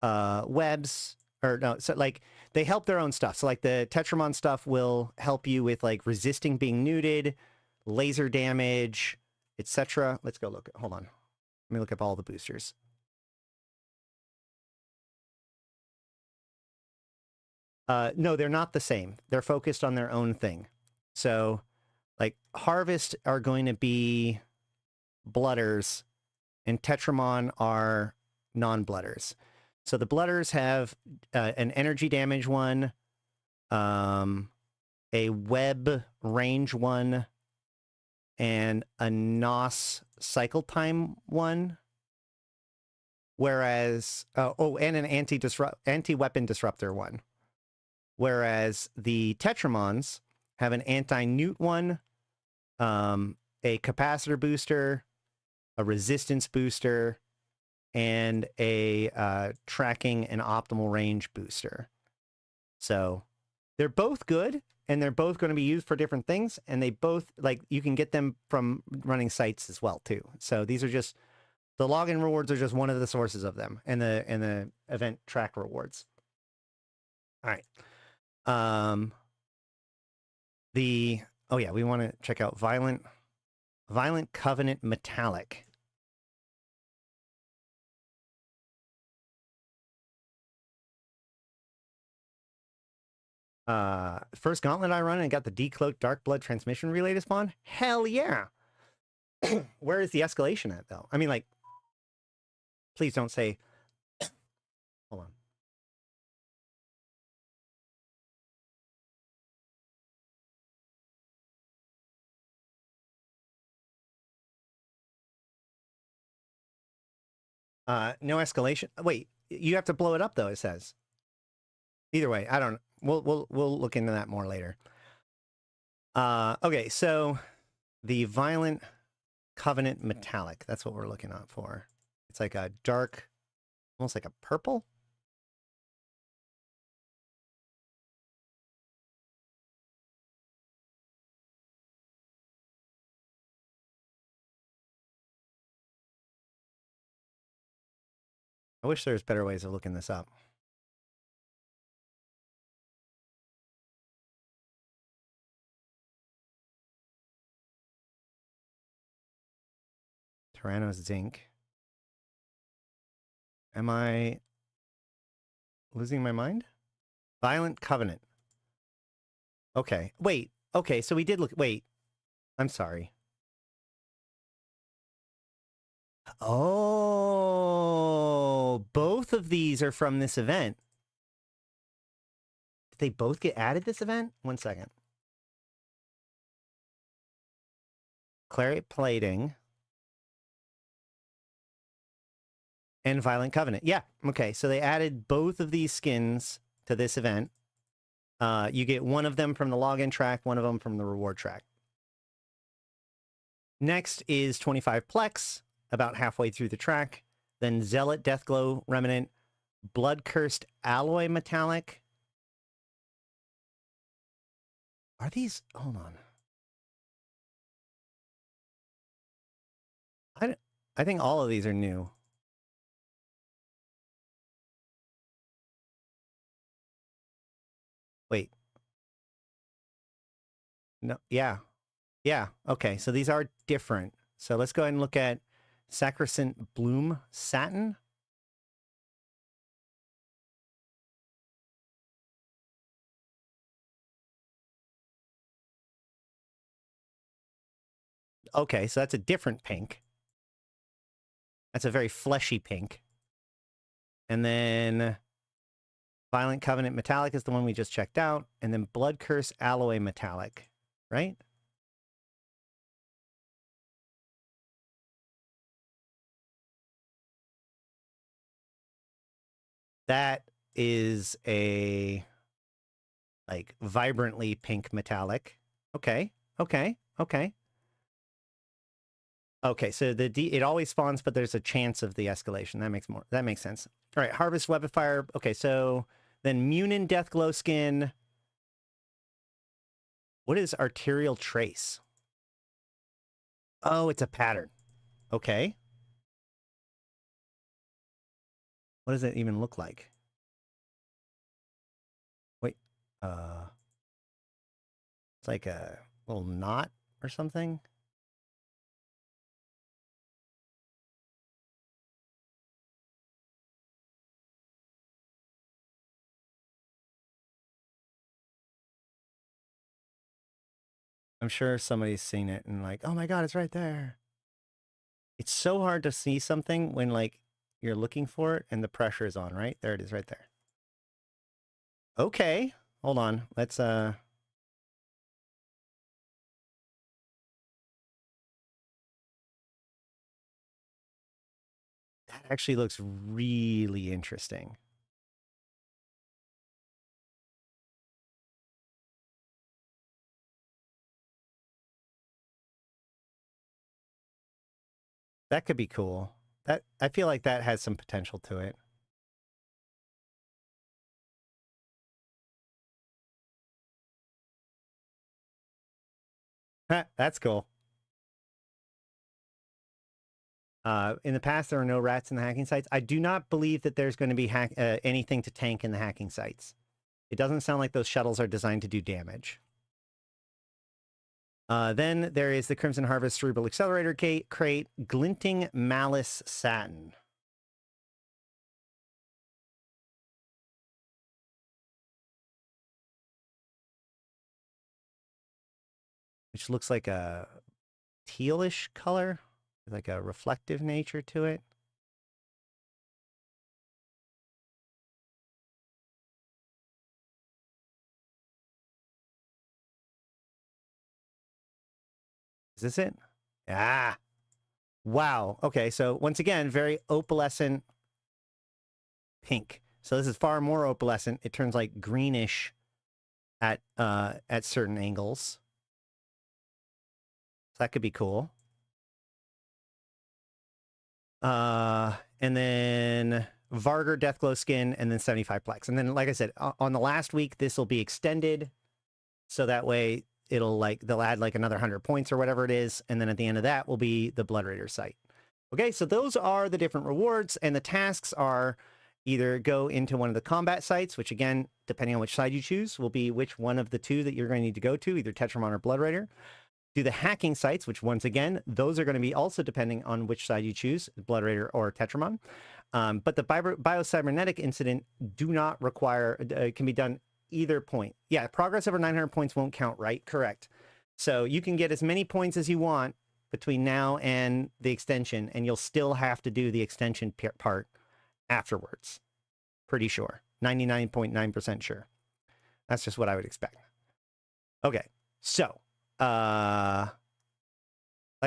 webs, or no, so like they help their own stuff. So like the Tetramon stuff will help you with like resisting being neuted, laser damage, etc. Let's go look. Hold on. Let me look up all the boosters. No, they're not the same. They're focused on their own thing. So like Harvest are going to be Blooders and Tetramon are non-Blooders. So the Blooders have an energy damage one, a web range one, and a NOS cycle time one. Whereas, and an anti-weapon disruptor one. Whereas the Tetramons have an anti-newt one, a capacitor booster, a resistance booster, and a tracking and optimal range booster. So they're both good, and they're both going to be used for different things, and they both, like, you can get them from running sites as well, too. So these are just, the login rewards are just one of the sources of them, and the event track rewards. All right. Oh yeah, we want to check out Violent Covenant Metallic. First gauntlet I run and got the Decloaked Dark Blood Transmission Relay to spawn? Hell yeah! Where is the escalation at, though? I mean, like, please don't say... Hold on. No escalation. Wait, you have to blow it up, though, it says. Either way, I don't... We'll look into that more later. Okay, so the Violent Covenant Metallic. That's what we're looking out for. It's like a dark, almost like a purple. I wish there was better ways of looking this up. Tyrannos Zinc. Am I losing my mind? Violent Covenant. Okay. Wait. Okay, so we did look... Wait. I'm sorry. Oh, both of these are from this event. Did they both get added this event? 1 second. Claret Plating. And Violent Covenant. Yeah, okay. So they added both of these skins to this event. You get one of them from the login track, one of them from the reward track. Next is 25 Plex, about halfway through the track. Then Zealot Deathglow Remnant, Blood-Cursed Alloy Metallic. Are these... Hold on. I think all of these are new. Wait. No, yeah. Yeah, okay, so these are different. So let's go ahead and look at Sacrosanct Bloom Satin. Okay, so that's a different pink. That's a very fleshy pink. And then Violent Covenant Metallic is the one we just checked out. And then Blood Curse Alloy Metallic, right? That is a, like, vibrantly pink metallic. Okay, okay, okay. Okay, so it always spawns, but there's a chance of the escalation. That makes sense. All right, Harvest Web of Fire. Okay, so then Munin Deathglow skin. What is Arterial Trace? Oh, it's a pattern. Okay. What does it even look like? Wait, it's like a little knot or something. I'm sure somebody's seen it and like, oh my God, it's right there. It's so hard to see something when like you're looking for it and the pressure is on, right? There it is right there. Okay, hold on. Let's, that actually looks really interesting. That could be cool. I feel like that has some potential to it. That's cool. In the past, there are no rats in the hacking sites. I do not believe that there's going to be anything to tank in the hacking sites. It doesn't sound like those shuttles are designed to do damage. Then there is the Crimson Harvest Cerebral Accelerator crate, Glinting Malice Satin. Which looks like a tealish color, like a reflective nature to it. Is this it? Ah, wow. Okay, so once again, very opalescent pink. So this is far more opalescent. It turns like greenish at certain angles. So that could be cool. And then Varger Deathglow skin, and then 75 Plex. And then, like I said, on the last week, this will be extended. So that way they'll add like another 100 points or whatever it is. And then at the end of that will be the Blood Raider site. Okay, so those are the different rewards, and the tasks are either go into one of the combat sites, which again, depending on which side you choose, will be which one of the two that you're going to need to go to, either Tetramon or Blood Raider. Do the hacking sites, which once again, those are going to be also depending on which side you choose, Blood Raider or Tetramon. But the biocybernetic incident do not require, can be done either point. Yeah, progress over 900 points won't count, right? Correct. So you can get as many points as you want between now and the extension, and you'll still have to do the extension part afterwards. Pretty sure. 99.9% sure. That's just what I would expect. Okay, so like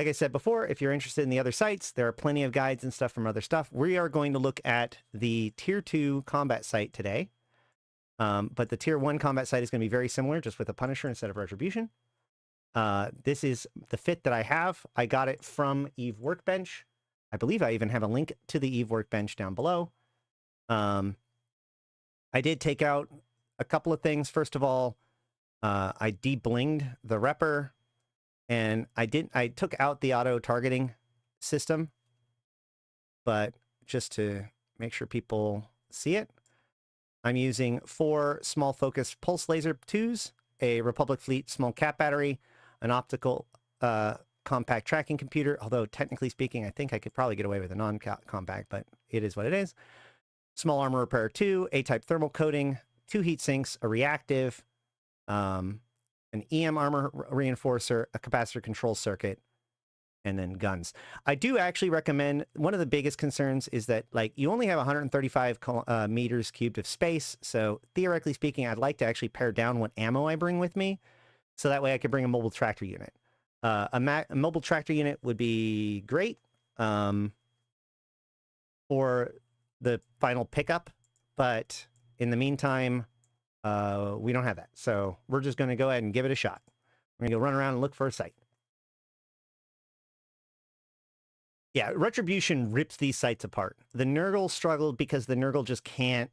I said before, if you're interested in the other sites, there are plenty of guides and stuff from other stuff. We are going to look at the Tier 2 combat site today. But the Tier 1 combat site is going to be very similar, just with a Punisher instead of Retribution. This is the fit that I have. I got it from Eve Workbench. I believe I even have a link to the Eve Workbench down below. I did take out a couple of things. First of all, I de-blinged the Repper, and I took out the auto-targeting system, but just to make sure people see it, I'm using 4 small focus pulse laser 2s, a Republic Fleet small cap battery, an optical compact tracking computer, although technically speaking, I think I could probably get away with a non-compact, but it is what it is. Small armor repair 2, A-type thermal coating, 2 heat sinks, a reactive, an EM armor reinforcer, a capacitor control circuit, and then guns. I do actually recommend, one of the biggest concerns is that, like, you only have 135 meters cubed of space, so theoretically speaking, I'd like to actually pare down what ammo I bring with me, so that way I could bring a mobile tractor unit. A mobile tractor unit would be great for the final pickup, but in the meantime, we don't have that. So we're just going to go ahead and give it a shot. We're going to go run around and look for a site. Yeah, Retribution rips these sites apart. The Nurgle struggled because the Nurgle just can't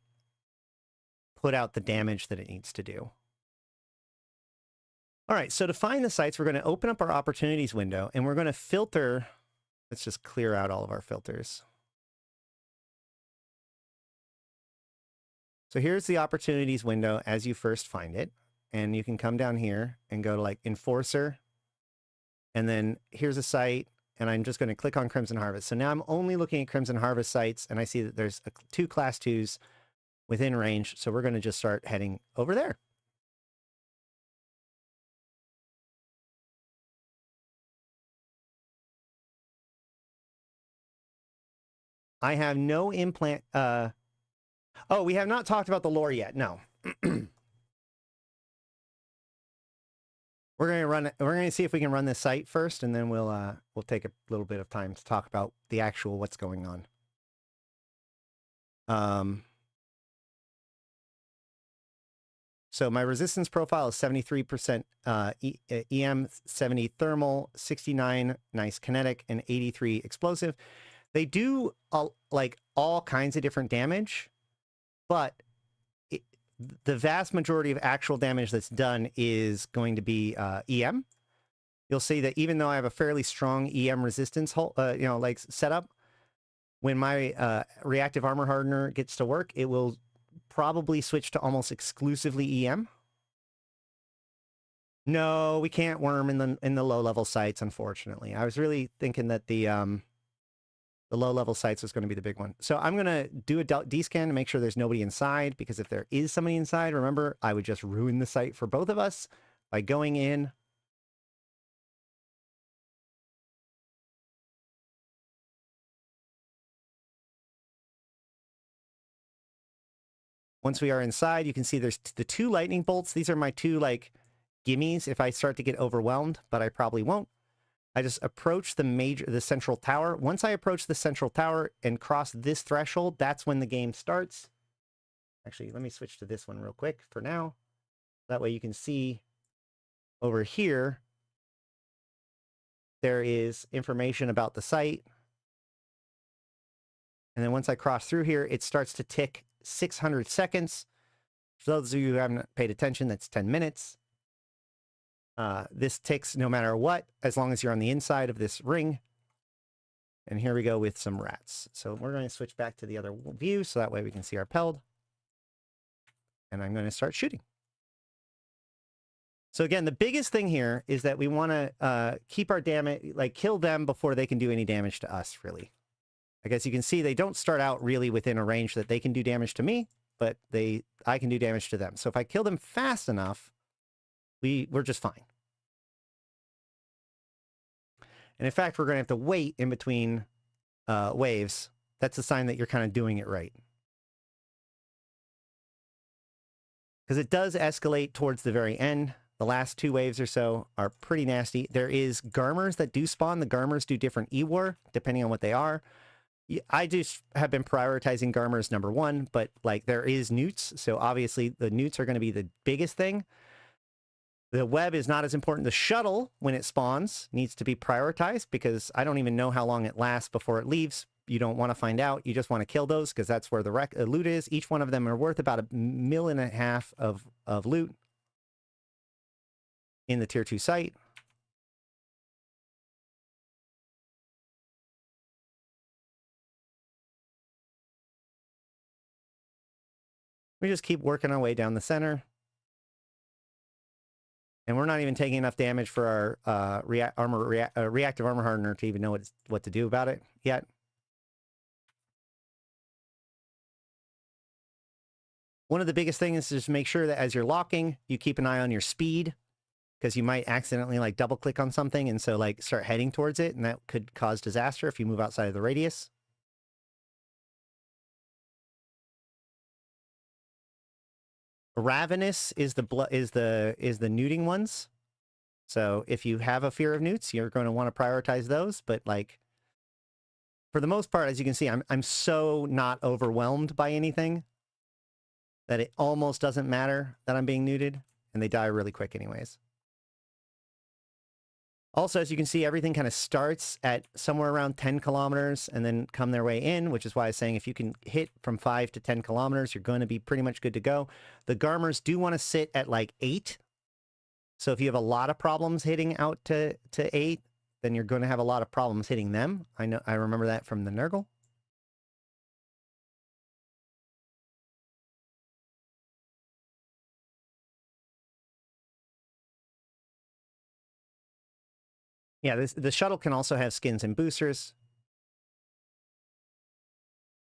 put out the damage that it needs to do. All right, so to find the sites, we're going to open up our opportunities window, and we're going to filter. Let's just clear out all of our filters. So here's the opportunities window as you first find it. And you can come down here and go to like Enforcer. And then here's a site, and I'm just going to click on Crimson Harvest. So now I'm only looking at Crimson Harvest sites, and I see that there's 2 Class 2s within range. So we're going to just start heading over there. I have no implant. Oh, we have not talked about the lore yet. No. We're going to see if we can run this site first, and then we'll take a little bit of time to talk about the actual what's going on. So my resistance profile is 73% EM, 70 thermal, 69 nice kinetic, and 83 explosive. They do like all kinds of different damage, but the vast majority of actual damage that's done is going to be EM. You'll see that even though I have a fairly strong EM resistance, like setup, when my reactive armor hardener gets to work, it will probably switch to almost exclusively EM. No, we can't worm in the low level sites, unfortunately. I was really thinking that the low level sites was going to be the big one. So I'm going to do a D-scan to make sure there's nobody inside, because if there is somebody inside, remember, I would just ruin the site for both of us by going in. Once we are inside, you can see there's the 2 lightning bolts. These are my 2 like gimmies if I start to get overwhelmed, but I probably won't. I just approach the central tower. Once I approach the central tower and cross this threshold, that's when the game starts. Actually, let me switch to this one real quick for now. That way you can see over here, there is information about the site. And then once I cross through here, it starts to tick 600 seconds. For those of you who haven't paid attention, that's 10 minutes. This ticks no matter what, as long as you're on the inside of this ring. And here we go with some rats. So we're going to switch back to the other view so that way we can see our peld. And I'm going to start shooting. So again, the biggest thing here is that we want to keep our damage, like kill them before they can do any damage to us, really. I guess you can see they don't start out really within a range that they can do damage to me, but I can do damage to them. So if I kill them fast enough, we're just fine. And in fact, we're going to have to wait in between waves. That's a sign that you're kind of doing it right. Because it does escalate towards the very end. The last 2 waves or so are pretty nasty. There is Garmers that do spawn. The Garmers do different E-War, depending on what they are. I just have been prioritizing Garmers #1, but like there is newts. So obviously the newts are going to be the biggest thing. The web is not as important. The shuttle, when it spawns, needs to be prioritized because I don't even know how long it lasts before it leaves. You don't want to find out. You just want to kill those because that's where the loot is. Each one of them are worth about $1.5 million of loot in the tier 2 site. We just keep working our way down the center. And we're not even taking enough damage for our reactive armor hardener to even know what to do about it yet. One of the biggest things is just make sure that as you're locking, you keep an eye on your speed, because you might accidentally like double click on something and so like start heading towards it, and that could cause disaster if you move outside of the radius. Ravenous is the newting ones. So if you have a fear of newts, you're going to want to prioritize those. But like for the most part, as you can see, I'm so not overwhelmed by anything that it almost doesn't matter that I'm being neuted, and they die really quick anyways. Also, as you can see, everything kind of starts at somewhere around 10 kilometers and then come their way in, which is why I was saying if you can hit from 5 to 10 kilometers, you're going to be pretty much good to go. The Garmers do want to sit at like 8. So if you have a lot of problems hitting out to 8, then you're going to have a lot of problems hitting them. I remember that from the Nurgle. Yeah, the shuttle can also have skins and boosters.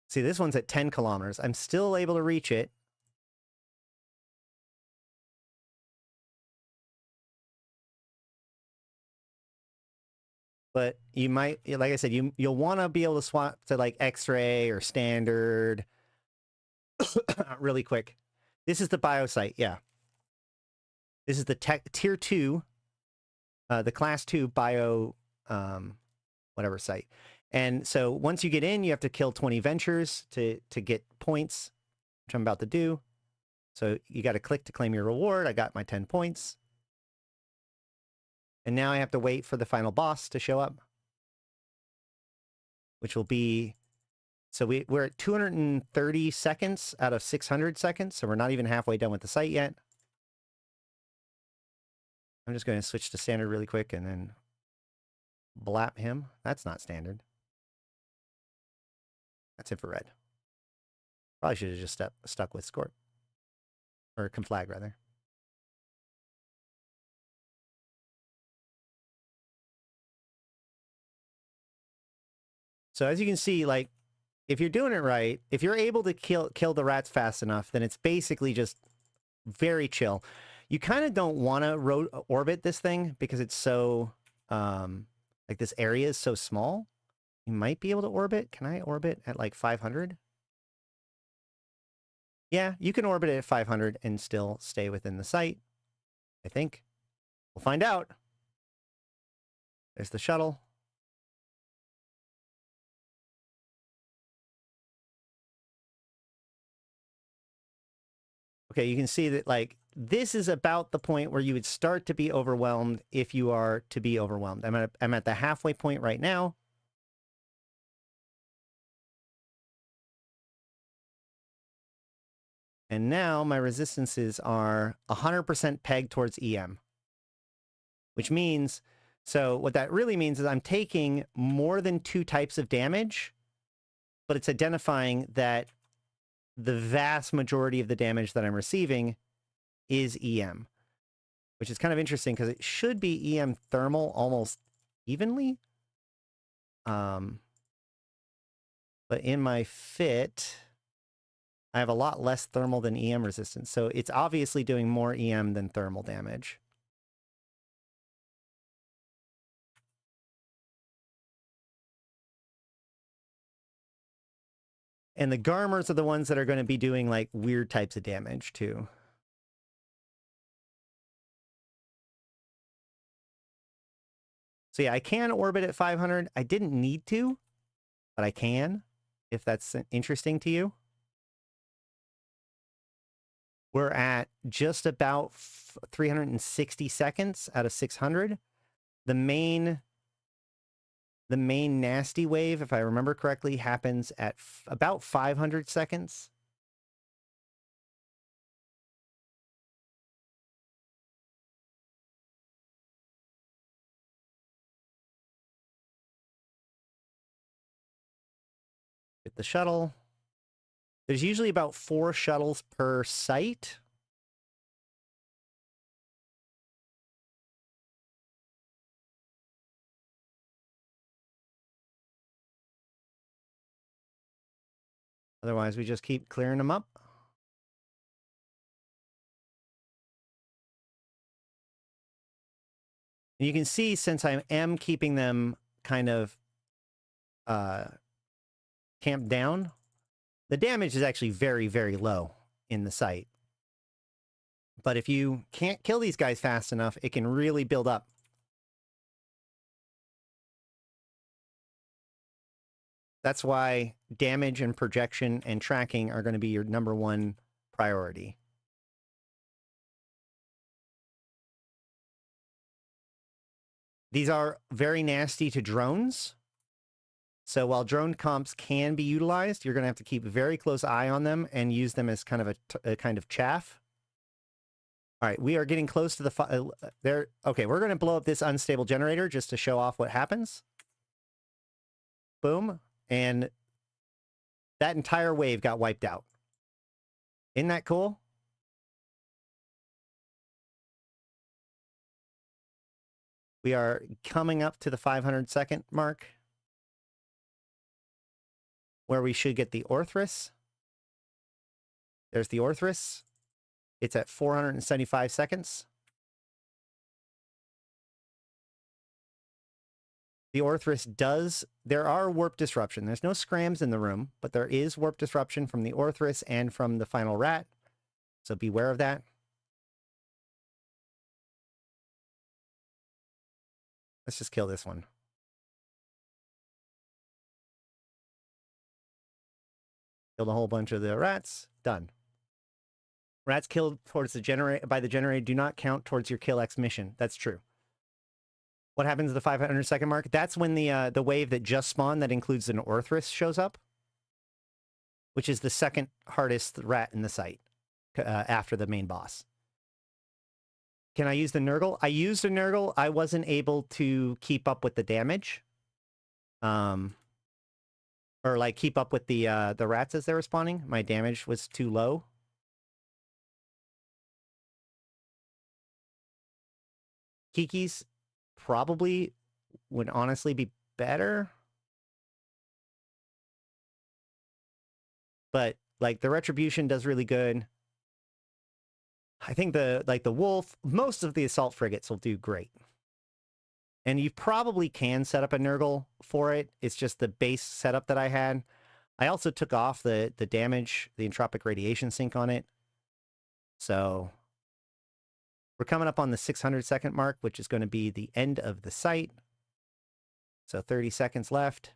See, this one's at 10 kilometers. I'm still able to reach it. But you might, like I said, you'll want to be able to swap to like X-ray or standard really quick. This is the bio site, yeah. This is the tier 2, the class 2 bio, whatever site. And so once you get in, you have to kill 20 ventures to get points, which I'm about to do. So you got to click to claim your reward. I got my 10 points. And now I have to wait for the final boss to show up, which will be, so we're at 230 seconds out of 600 seconds. So we're not even halfway done with the site yet. I'm just going to switch to standard really quick and then blap him. That's not standard. That's infrared. Probably should have just stuck with Scorp. Or Conflag, rather. So as you can see, like, if you're doing it right, if you're able to kill the rats fast enough, then it's basically just very chill. You kind of don't want to orbit this thing because it's so, like this area is so small. You might be able to orbit. Can I orbit at like 500? Yeah, you can orbit it at 500 and still stay within the site, I think. We'll find out. There's the shuttle. Okay, you can see that, like, this is about the point where you would start to be overwhelmed if you are to be overwhelmed. I'm at the halfway point right now. And now my resistances are 100% pegged towards EM, which means So what that really means is I'm taking more than 2 types of damage, but it's identifying that the vast majority of the damage that I'm receiving is EM, which is kind of interesting because it should be EM thermal almost evenly. But in my fit, I have a lot less thermal than EM resistance. So it's obviously doing more EM than thermal damage. And the Garmers are the ones that are going to be doing like weird types of damage too. So yeah, I can orbit at 500. I didn't need to, but I can, if that's interesting to you. We're at just about 360 seconds out of 600. The main nasty wave, if I remember correctly, happens at about 500 seconds. Get the shuttle. There's usually about 4 shuttles per site. Otherwise, we just keep clearing them up. And you can see, since I am keeping them kind of camped down, the damage is actually very, very low in the site. But if you can't kill these guys fast enough, it can really build up. That's why damage and projection and tracking are going to be your #1 priority. These are very nasty to drones. So while drone comps can be utilized, you're going to have to keep a very close eye on them and use them as kind of a kind of chaff. All right, we are getting close to the there. Okay, we're going to blow up this unstable generator just to show off what happens. Boom. And that entire wave got wiped out. Isn't that cool? We are coming up to the 500-second mark, where we should get the Orthrus. There's the Orthrus. It's at 475 seconds. The Orthrus does... There are warp disruption. There's no scrams in the room, but there is warp disruption from the Orthrus and from the final rat. So beware of that. Let's just kill this one. Killed a whole bunch of the rats. Done. Rats killed towards the by the generator do not count towards your kill X mission. That's true. What happens at the 500-second mark? That's when the wave that just spawned that includes an Orthrus shows up, which is the second hardest rat in the site after the main boss. Can I use the Nurgle? I used a Nurgle. I wasn't able to keep up with the damage. Or like keep up with the rats as they were spawning. My damage was too low. Kiki's probably would honestly be better. But like the Retribution does really good. I think the Wolf, most of the assault frigates will do great. And you probably can set up a Nurgle for it. It's just the base setup that I had. I also took off the damage, the entropic radiation sink on it. So we're coming up on the 600-second mark, which is going to be the end of the site. So 30 seconds left.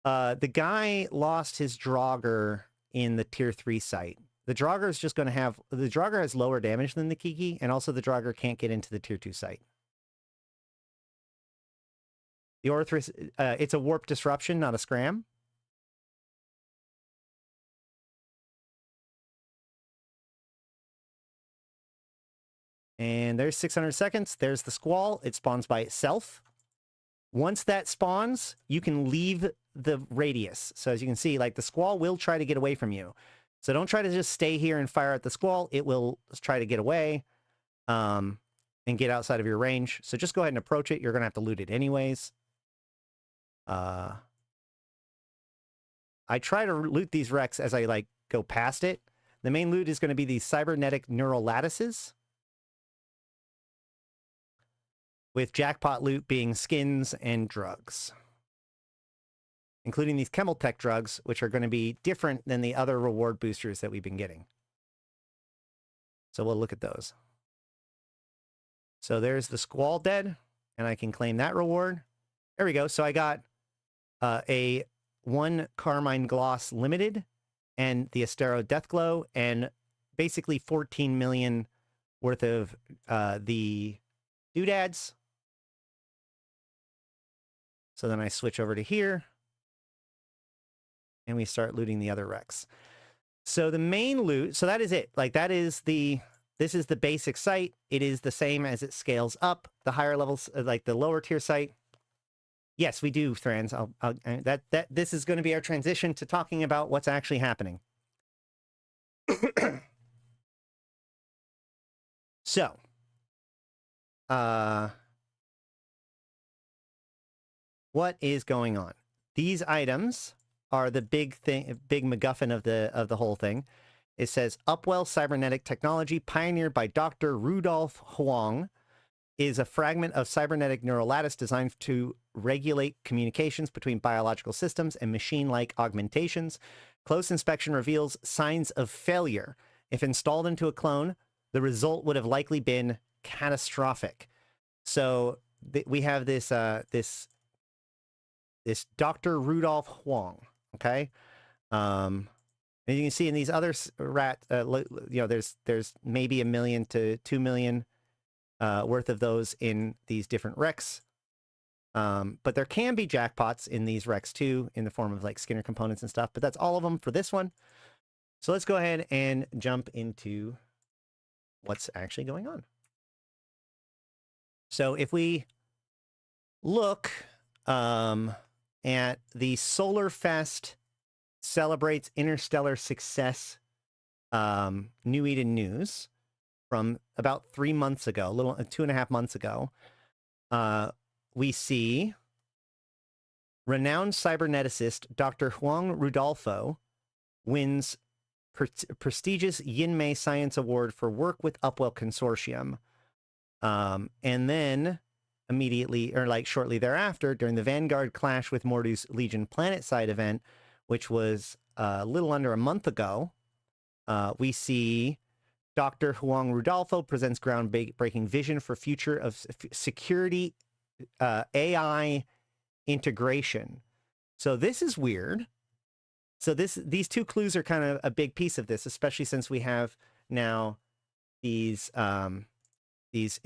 The guy lost his Draugr in the tier 3 site. The Draugr is just going to have... The Draugr has lower damage than the Kiki, and also the Draugr can't get into the tier 2 site. The Orthrus... it's a warp disruption, not a scram. And there's 600 seconds. There's the squall. It spawns by itself. Once that spawns, you can leave the radius. So as you can see, like the squall will try to get away from you. So don't try to just stay here and fire at the squall. It will try to get away and get outside of your range. So just go ahead and approach it. You're going to have to loot it anyways. I try to loot these wrecks as I like go past it. The main loot is going to be these cybernetic neural lattices, with jackpot loot being skins and drugs, including these Chemeltech drugs, which are going to be different than the other reward boosters that we've been getting. So we'll look at those. So there's the Squall dead, and I can claim that reward. There we go. So I got a 1 Carmine Gloss Limited and the Astero Deathglow, and basically 14 million worth of the doodads. So then I switch over to here, and we start looting the other wrecks. So the main loot, so that is it. Like that is this is the basic site. It is the same as it scales up. The higher levels, like the lower tier site. Yes, we do, Thrans. This is going to be our transition to talking about what's actually happening. So, what is going on? These items are the big MacGuffin of the whole thing. It says Upwell cybernetic technology pioneered by Dr. Rudolph Huang is a fragment of cybernetic neural lattice designed to regulate communications between biological systems and machine-like augmentations. Close inspection reveals signs of failure. If installed into a clone, the result would have likely been catastrophic. So we have this this Dr. Rudolph Huang, okay? And you can see in these other there's maybe 1 million to 2 million worth of those in these different wrecks. But there can be jackpots in these wrecks too, in the form of like Skinner components and stuff, but that's all of them for this one. So let's go ahead and jump into what's actually going on. So if we look at the Solar Fest celebrates interstellar success New Eden news from about 3 months ago, a little 2.5 months ago, we see renowned cyberneticist Dr. Huang Rudolfo wins prestigious Yinmei Science Award for work with Upwell Consortium. And then immediately, or like shortly thereafter, during the Vanguard Clash with Mordu's Legion Planetside event, which was a little under a month ago, we see Dr. Huang Rudolfo presents groundbreaking vision for future of security AI integration. So this is weird. So these two clues are kind of a big piece of this, especially since we have now these these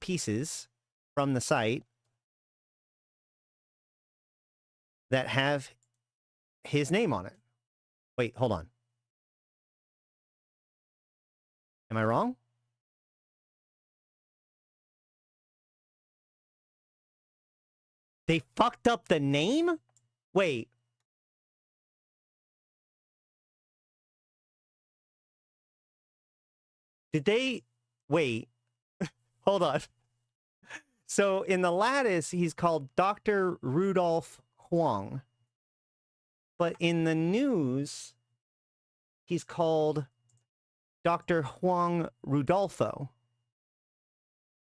pieces from the site that have his name on it. Wait, hold on. Am I wrong? They fucked up the name? Wait. Did they... Wait. Hold on. So in the lattice, he's called Dr. Rudolph Huang. But in the news, he's called Dr. Huang Rudolfo.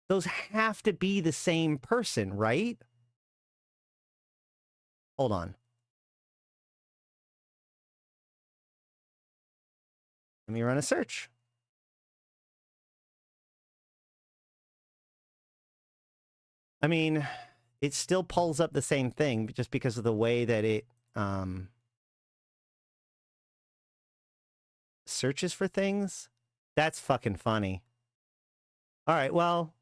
Those have to be the same person, right? Hold on. Let me run a search. I mean, it still pulls up the same thing just because of the way that it searches for things. That's fucking funny. All right, well,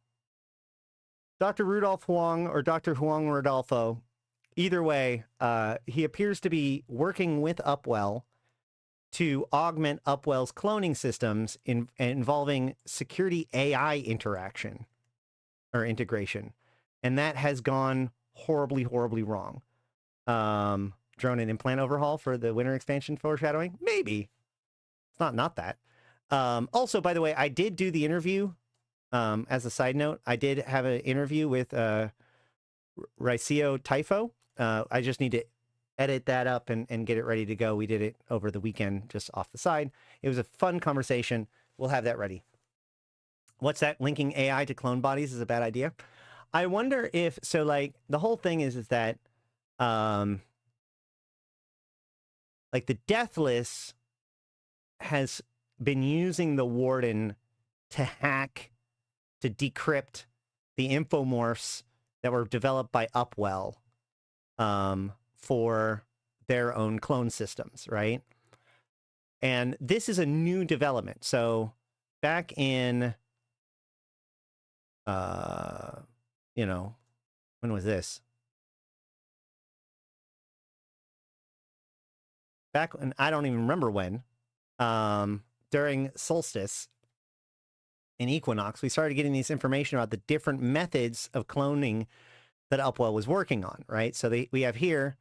Dr. Rudolph Huang or Dr. Huang Rodolfo, either way, he appears to be working with Upwell to augment Upwell's cloning systems involving security AI interaction or integration. And that has gone horribly, horribly wrong. Drone and implant overhaul for the winter expansion foreshadowing? Maybe. It's not that. Also, by the way, I did do the interview. As a side note, I did have an interview with Raicio Typho. I just need to edit that up and get it ready to go. We did it over the weekend, just off the side. It was a fun conversation. We'll have that ready. What's that? Linking AI to clone bodies is a bad idea. I wonder if, so like the whole thing is that, like the Deathless has been using the Warden to hack, to decrypt the infomorphs that were developed by Upwell for their own clone systems, right? And this is a new development. So back in, you know, when was this? Back when, I don't even remember when, during Solstice and Equinox, we started getting this information about the different methods of cloning that Upwell was working on, right? So we have here,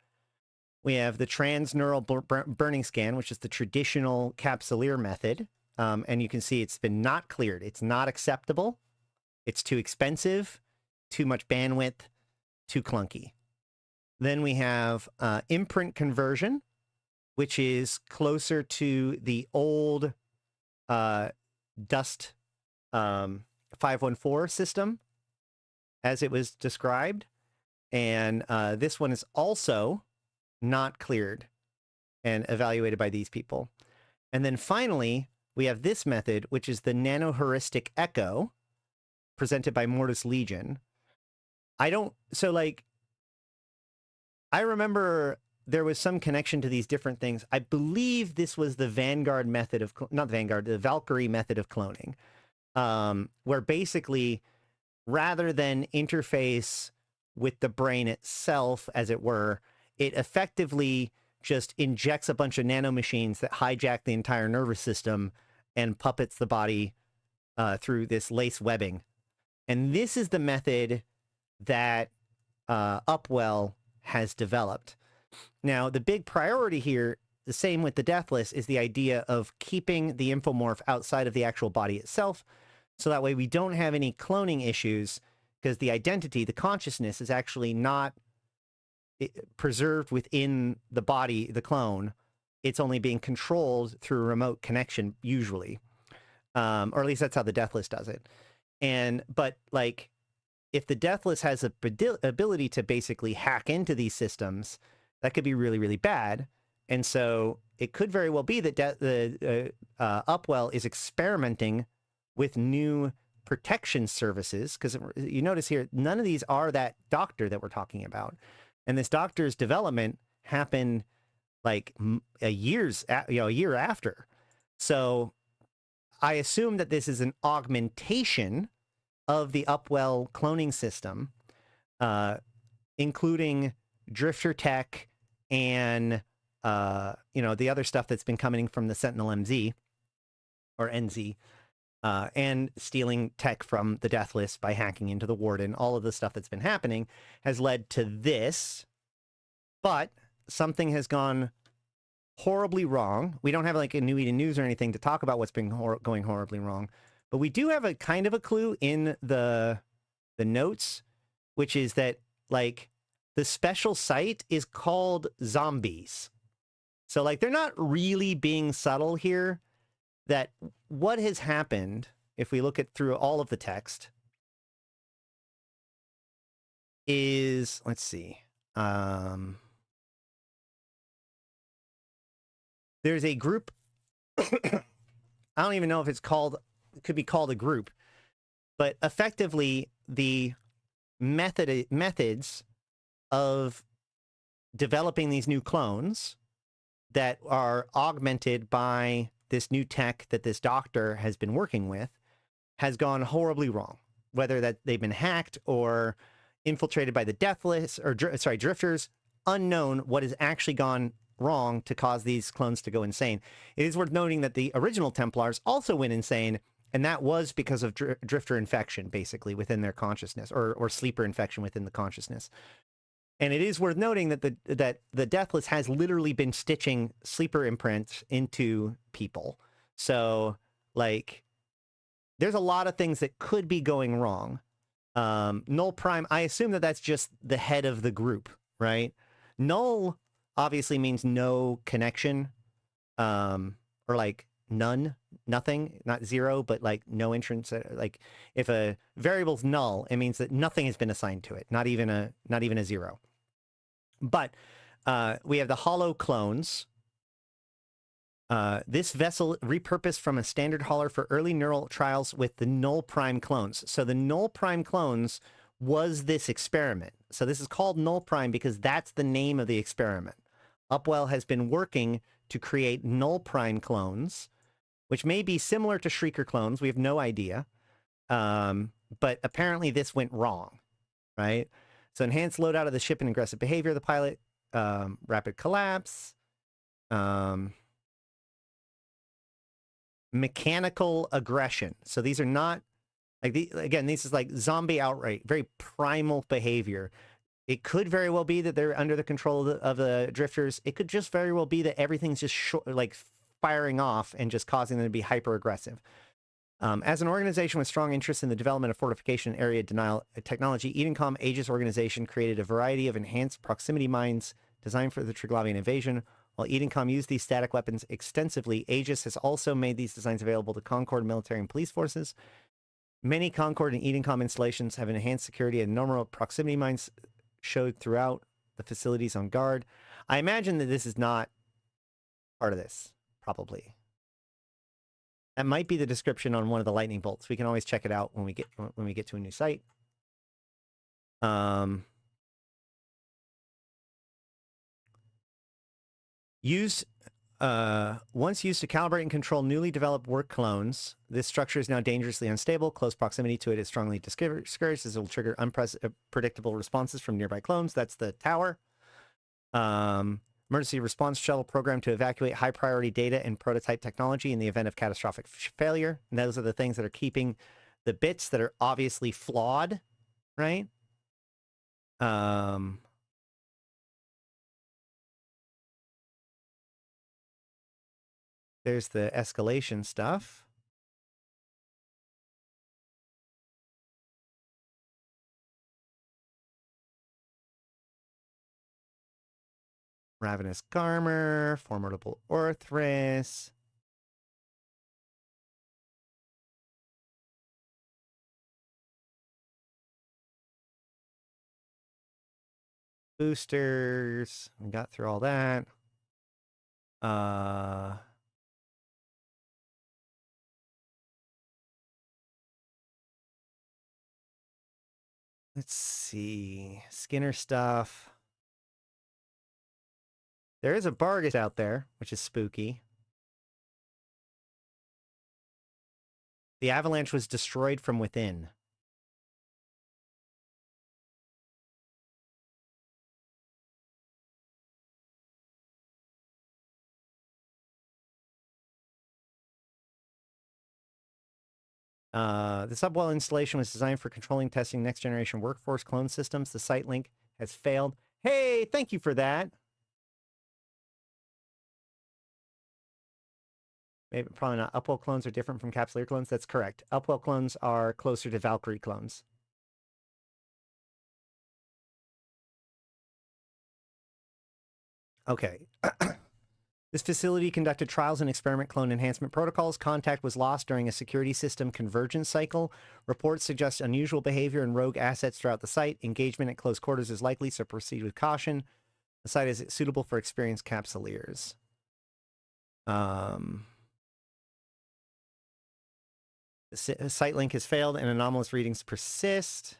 we have the transneural burning scan, which is the traditional capsuleer method. And you can see it's been not cleared. It's not acceptable. It's too expensive, too much bandwidth, too clunky. Then we have imprint conversion, which is closer to the old Dust 514 system as it was described. And this one is also not cleared and evaluated by these people. And then finally, we have this method, which is the nanoheuristic echo presented by Mortis Legion. So like, I remember there was some connection to these different things. I believe this was the Vanguard method of, not the Vanguard, the Valkyrie method of cloning, where basically, rather than interface with the brain itself, as it were, it effectively just injects a bunch of nanomachines that hijack the entire nervous system and puppets the body through this lace webbing. And this is the method that Upwell has developed. Now, the big priority here, the same with the Deathless, is the idea of keeping the infomorph outside of the actual body itself. So that way we don't have any cloning issues, because the identity, the consciousness, is actually not preserved within the body, the clone. It's only being controlled through a remote connection, usually. Or at least that's how the Deathless does it. But like, if the Deathless has a ability to basically hack into these systems, that could be really, really bad. And so it could very well be that Upwell is experimenting with new protection services, because you notice here, none of these are that doctor that we're talking about. And this doctor's development happened like a year after. So I assume that this is an augmentation of the Upwell cloning system, including drifter tech and, you know, the other stuff that's been coming from the Sentinel MZ or NZ, and stealing tech from the Deathless by hacking into the Warden. All of the stuff that's been happening has led to this, but something has gone horribly wrong. We don't have like a New Eden News or anything to talk about what's been going horribly wrong, but we do have a kind of a clue in the notes, which is that like the special site is called Zombies. So like they're not really being subtle here, that what has happened, if we look at through all of the text, is, let's see, there's a group, I don't even know if it's called, it could be called a group, but effectively the methods of developing these new clones that are augmented by this new tech that this doctor has been working with has gone horribly wrong. Whether that they've been hacked or infiltrated by the Deathless, or drifters, unknown what has actually gone wrong to cause these clones to go insane. It is worth noting that the original Templars also went insane, and that was because of drifter infection, basically, within their consciousness, or sleeper infection within the consciousness. And it is worth noting that the Deathless has literally been stitching sleeper imprints into people. So, like, there's a lot of things that could be going wrong. Null Prime, I assume that that's just the head of the group, right? Null obviously means no connection, or like none, nothing, not zero, but like no entrance. Like if a variable's null, it means that nothing has been assigned to it, not even a zero. But we have the hollow clones. This vessel repurposed from a standard hauler for early neural trials with the null prime clones. So the null prime clones was this experiment. So this is called null prime because that's the name of the experiment. Upwell has been working to create null prime clones, which may be similar to Shrieker clones. We have no idea. But apparently this went wrong, right? So enhanced loadout of the ship and aggressive behavior of the pilot, rapid collapse, mechanical aggression. So these are not, like, again, this is like zombie outright, very primal behavior. It could very well be that they're under the control of the drifters. It could just very well be that everything's just like firing off and just causing them to be hyper aggressive. As an organization with strong interest in the development of fortification and area denial technology, Edencom Aegis organization created a variety of enhanced proximity mines designed for the Triglavian invasion. While Edencom used these static weapons extensively, Aegis has also made these designs available to Concord military and police forces. Many Concord and Edencom installations have enhanced security, and normal proximity mines showed throughout the facilities on guard. I imagine that this is not part of this, probably. That might be the description on one of the lightning bolts. We can always check it out when we get to a new site. Once used to calibrate and control newly developed work clones, this structure is now dangerously unstable. Close proximity to it is strongly discouraged, as it will trigger unpredictable responses from nearby clones. That's the tower. Emergency response shuttle program to evacuate high priority data and prototype technology in the event of catastrophic failure. And those are the things that are keeping the bits that are obviously flawed, right? There's the escalation stuff. Ravenous Garmer, Formidable Orthrus. Boosters. We got through all that. Let's see. Skinner stuff. There is a Bargus out there, which is spooky. The avalanche was destroyed from within. The subwell installation was designed for controlling, testing next-generation workforce clone systems. The site link has failed. Hey, thank you for that. Maybe, probably not. Upwell clones are different from Capsuleer clones. That's correct. Upwell clones are closer to Valkyrie clones. Okay. This facility conducted trials and experiment clone enhancement protocols. Contact was lost during a security system convergence cycle. Reports suggest unusual behavior and rogue assets throughout the site. Engagement at close quarters is likely, so proceed with caution. The site is suitable for experienced capsuleers. The site link has failed and anomalous readings persist.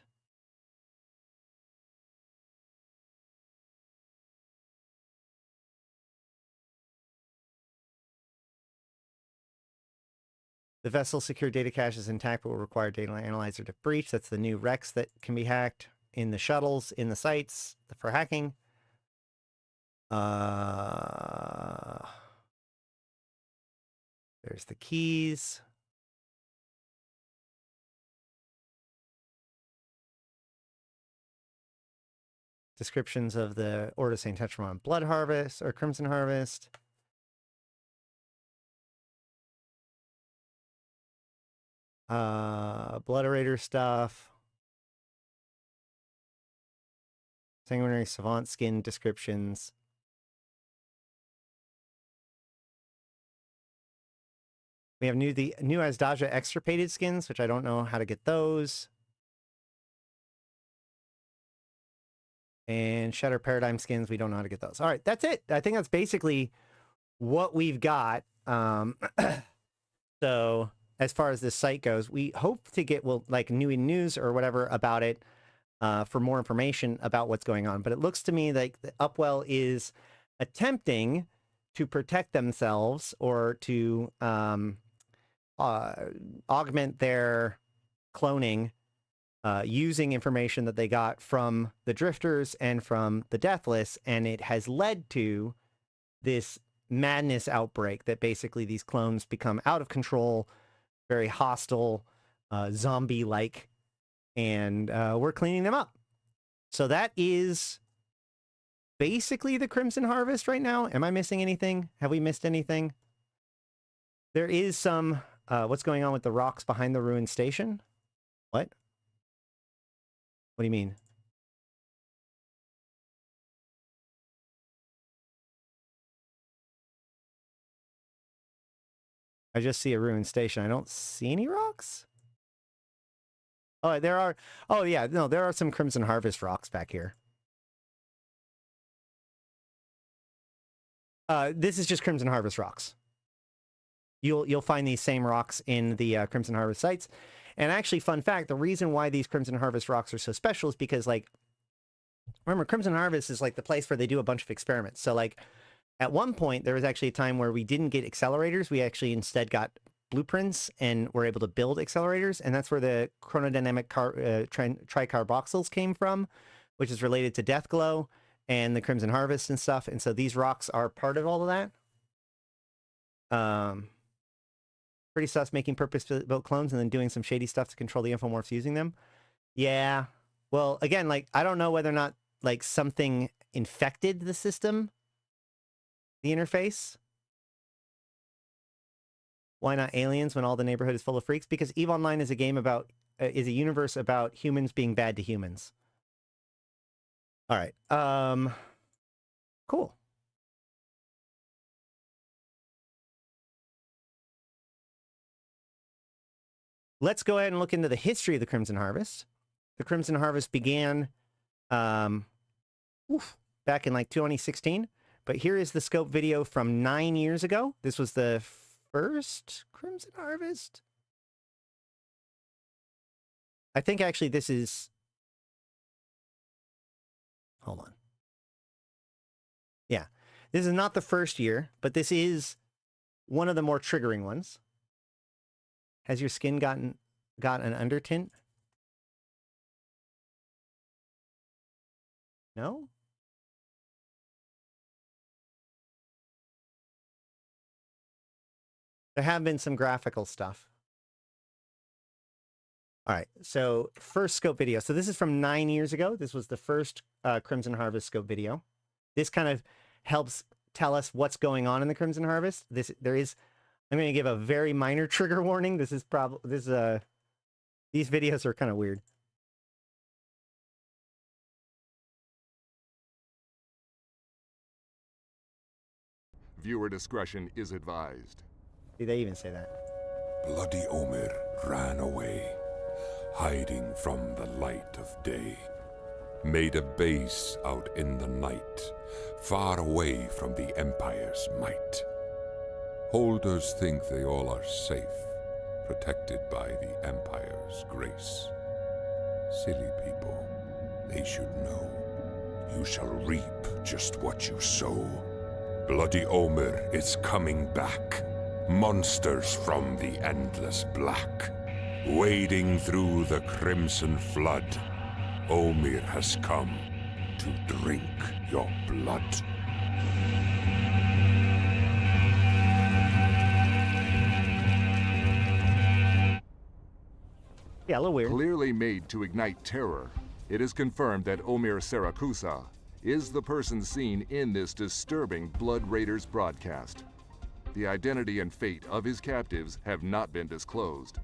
The vessel secure data cache is intact, but will require data analyzer to breach. That's the new Rex that can be hacked in the shuttles, in the sites for hacking. There's the keys. Descriptions of the Order of St. Tetramon Blood Harvest or Crimson Harvest. Blooderator stuff. Sanguinary Savant skin descriptions. We have the new Azdaja extirpated skins, which I don't know how to get those. And Shatter Paradigm skins, we don't know how to get those. All right, that's it. I think that's basically what we've got. So as far as this site goes, we hope to get, like new news or whatever about it for more information about what's going on. But it looks to me like the Upwell is attempting to protect themselves or to augment their cloning using information that they got from the Drifters and from the Deathless, and it has led to this madness outbreak that basically these clones become out of control, very hostile, zombie-like, and we're cleaning them up. So that is basically the Crimson Harvest right now. Am I missing anything? Have we missed anything? There is some, what's going on with the rocks behind the ruined station? What? What do you mean? I just see a ruined station. I don't see any rocks. Oh, there are. Oh, yeah. No, there are some Crimson Harvest rocks back here. This is just Crimson Harvest rocks. You'll find these same rocks in the Crimson Harvest sites. And actually, fun fact, the reason why these Crimson Harvest rocks are so special is because, like, remember, Crimson Harvest is like the place where they do a bunch of experiments. So, like, at one point, there was actually a time where we didn't get accelerators. We actually instead got blueprints and were able to build accelerators. And that's where the chronodynamic tricarboxyls came from, which is related to Deathglow and the Crimson Harvest and stuff. And so these rocks are part of all of that. Pretty sus making purpose-built clones and then doing some shady stuff to control the infomorphs using them. Yeah. Well, again, like, I don't know whether or not, like, something infected the system, the interface. Why not aliens when all the neighborhood is full of freaks? Because EVE Online is a game about, is a universe about humans being bad to humans. All right. Cool. Let's go ahead and look into the history of the Crimson Harvest. The Crimson Harvest began back in like 2016. But here is the scope video from 9 years ago. This was the first Crimson Harvest. I think actually this is... Hold on. Yeah. This is not the first year, but this is one of the more triggering ones. Has your skin got an undertint? No? There have been some graphical stuff. All right, so first scope video. So this is from 9 years ago. This was the first Crimson Harvest scope video. This kind of helps tell us what's going on in the Crimson Harvest. I'm going to give a very minor trigger warning. These videos are kind of weird. Viewer discretion is advised. Did they even say that? Bloody Omer ran away, hiding from the light of day. Made a base out in the night, far away from the Empire's might. Holders think they all are safe, protected by the Empire's grace. Silly people, they should know. You shall reap just what you sow. Bloody Omer is coming back. Monsters from the endless black. Wading through the crimson flood. Omer has come to drink your blood. Yeah, a little weird. Clearly made to ignite terror, it is confirmed that Omer Sarakusa is the person seen in this disturbing Blood Raiders broadcast. The identity and fate of his captives have not been disclosed.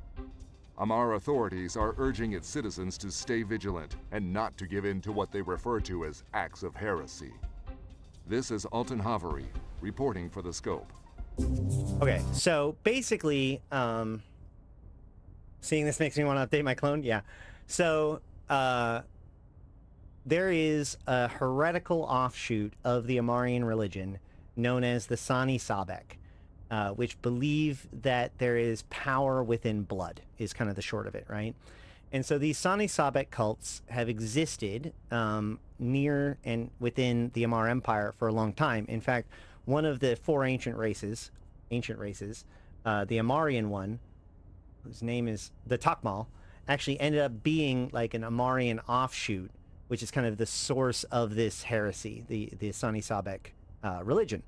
Amar authorities are urging its citizens to stay vigilant and not to give in to what they refer to as acts of heresy. This is Alton Havery, reporting for The Scope. Okay, so basically, seeing this makes me want to update my clone. Yeah. So, there is a heretical offshoot of the Amarian religion known as the Sani Sabek, which believe that there is power within blood, is kind of the short of it, right? And so these Sani Sabek cults have existed near and within the Amar Empire for a long time. In fact, one of the four ancient races, the Amarian one, whose name is the Takmal, actually ended up being like an Amarian offshoot, which is kind of the source of this heresy, the Sani Sabek religion.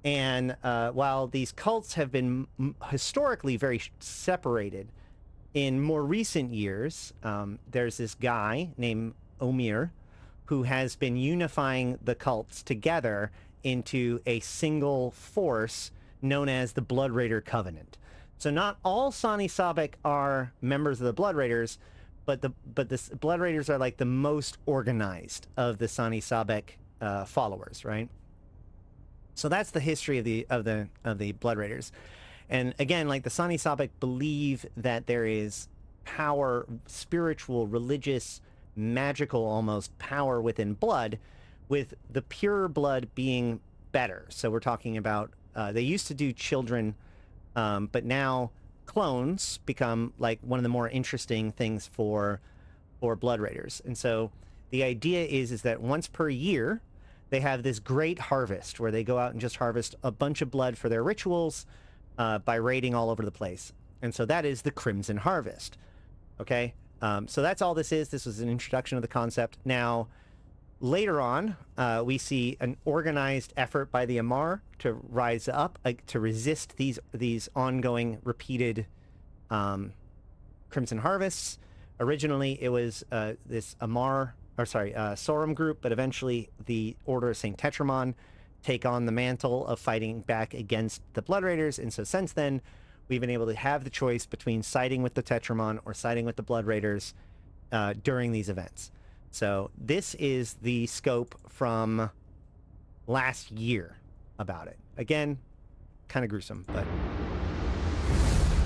And while these cults have been historically very separated, in more recent years, there's this guy named Omer who has been unifying the cults together into a single force known as the Blood Raider Covenant. So not all Sani Sabek are members of the Blood Raiders, but the Blood Raiders are like the most organized of the Sani Sabek followers, right? So that's the history of the Blood Raiders. And again, like the Sani Sabek believe that there is power, spiritual, religious, magical almost power within blood, with the pure blood being better. So we're talking about, they used to do children, but now clones become like one of the more interesting things for Blood Raiders. And so the idea is that once per year, they have this great harvest where they go out and just harvest a bunch of blood for their rituals by raiding all over the place. And so that is the Crimson Harvest. Okay? So that's all this is. This was an introduction of the concept. Now, later on, we see an organized effort by the Amar to rise up, to resist these ongoing, repeated Crimson Harvests. Originally, it was this Sorum group, but eventually the Order of St. Tetramon take on the mantle of fighting back against the Blood Raiders. And so since then, we've been able to have the choice between siding with the Tetramon or siding with the Blood Raiders during these events. So this is the scope from last year about it. Again, kind of gruesome, but...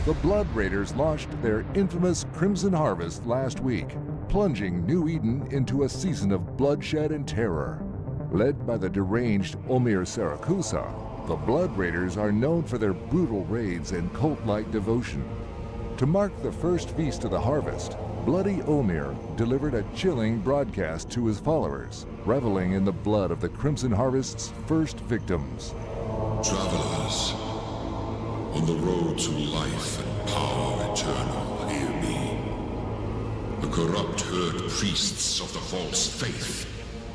The Blood Raiders launched their infamous Crimson Harvest last week, plunging New Eden into a season of bloodshed and terror. Led by the deranged Omer Sarakusa, the Blood Raiders are known for their brutal raids and cult-like devotion. To mark the first feast of the harvest, Bloody Omer delivered a chilling broadcast to his followers, reveling in the blood of the Crimson Harvest's first victims. Travelers, on the road to life and power eternal, hear me. The corrupt herd priests of the false faith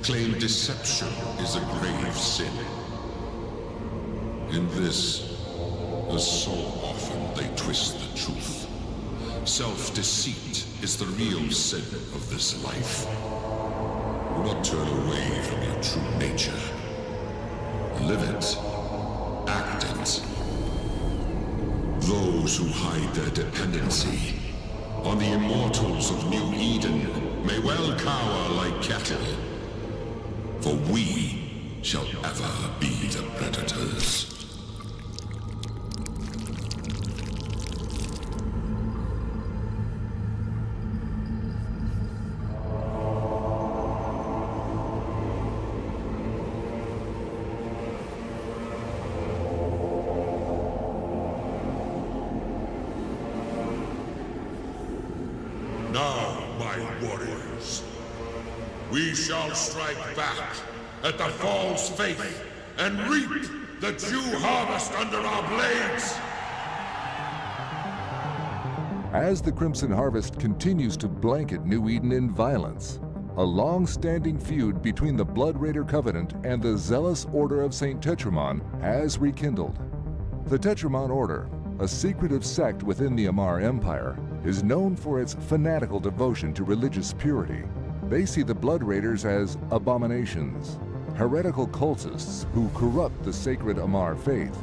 claim deception is a grave sin. In this, as so often they twist the truth. Self-deceit is the real sin of this life. Do not turn away from your true nature. Live it. Act it. Those who hide their dependency on the immortals of New Eden may well cower like cattle. For we shall ever be the predators. Now, my warriors, we shall strike back at the false faith and reap the true harvest under our blades! As the Crimson Harvest continues to blanket New Eden in violence, A long-standing feud between the Blood Raider Covenant and the Zealous Order of St. Tetramon has rekindled. The Tetramon Order, a secretive sect within the Amarr Empire, is known for its fanatical devotion to religious purity. They see the Blood Raiders as abominations, heretical cultists who corrupt the sacred Amarr faith.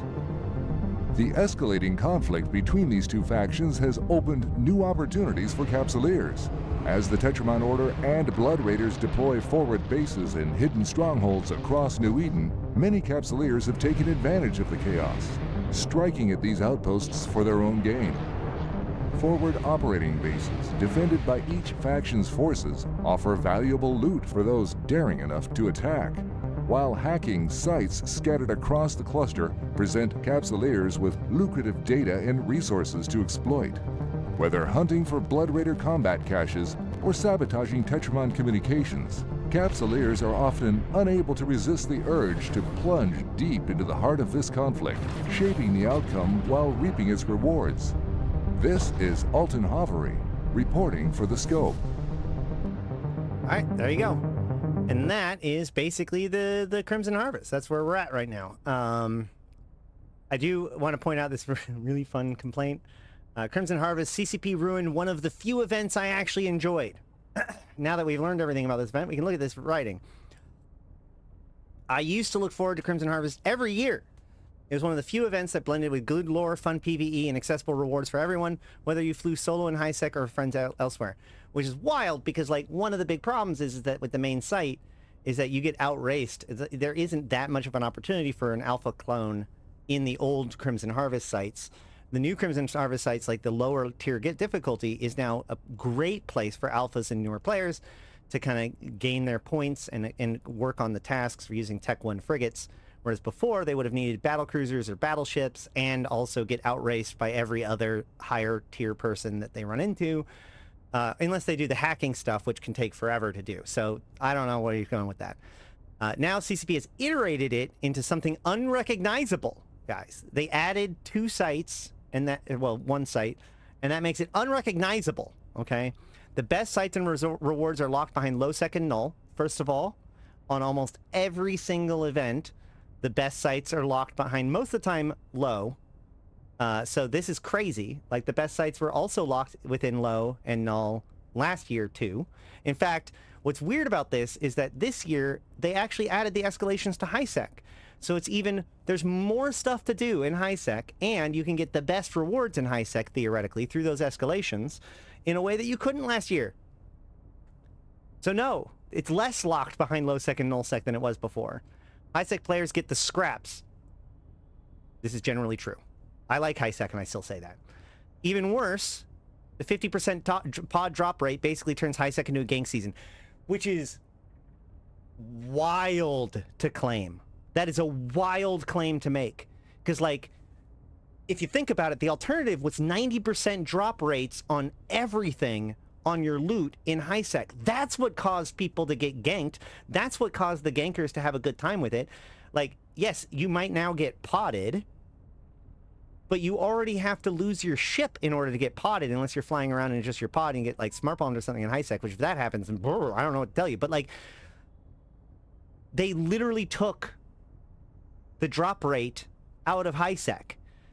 The escalating conflict between these two factions has opened new opportunities for Capsuleers. As the Tetramon Order and Blood Raiders deploy forward bases and hidden strongholds across New Eden, many Capsuleers have taken advantage of the chaos, striking at these outposts for their own gain. Forward operating bases, defended by each faction's forces, offer valuable loot for those daring enough to attack, while hacking sites scattered across the cluster present Capsuleers with lucrative data and resources to exploit. Whether hunting for Blood Raider combat caches or sabotaging Tetramon communications, Capsuleers are often unable to resist the urge to plunge deep into the heart of this conflict, shaping the outcome while reaping its rewards. This is Alton Hovery, reporting for The Scope. All right, there you go. And that is basically the Crimson Harvest. That's where we're at right now. I do want to point out this really fun complaint. Crimson Harvest CCP ruined one of the few events I actually enjoyed. Now that we've learned everything about this event, we can look at this writing. I used to look forward to Crimson Harvest every year. It was one of the few events that blended with good lore, fun PvE, and accessible rewards for everyone, whether you flew solo in HiSec or friends elsewhere. Which is wild, because like one of the big problems is that with the main site is that you get outraced. There isn't that much of an opportunity for an alpha clone in the old Crimson Harvest sites. The new Crimson Harvest sites, like the lower tier difficulty, is now a great place for alphas and newer players to kind of gain their points and work on the tasks for using Tech 1 frigates. Whereas before, they would have needed battle cruisers or battleships and also get outraced by every other higher tier person that they run into, unless they do the hacking stuff, which can take forever to do. So I don't know where you're going with that. Now CCP has iterated it into something unrecognizable, guys. They added 2 sites, and one site, and that makes it unrecognizable, okay? The best sites and rewards are locked behind low sec and null. First of all, on almost every single event, the best sites are locked behind, most of the time, low. So this is crazy. Like, the best sites were also locked within low and null last year, too. In fact, what's weird about this is that this year, they actually added the escalations to HiSec. So it's even, there's more stuff to do in HiSec, and you can get the best rewards in HiSec, theoretically, through those escalations in a way that you couldn't last year. So no, it's less locked behind low sec and null sec than it was before. HiSec players get the scraps. This is generally true. I like HiSec, and I still say that. Even worse, the 50% pod drop rate basically turns HiSec into a gank season, which is wild to claim. That is a wild claim to make. Because, like, if you think about it, the alternative was 90% drop rates on everything on your loot in HiSec. That's what caused people to get ganked. That's what caused the gankers to have a good time with it. Like, yes, you might now get potted, but you already have to lose your ship in order to get potted, unless you're flying around in just your pod and get, like, smart bombed or something in HiSec, which if that happens, then I don't know what to tell you. But, like, they literally took the drop rate out of HiSec.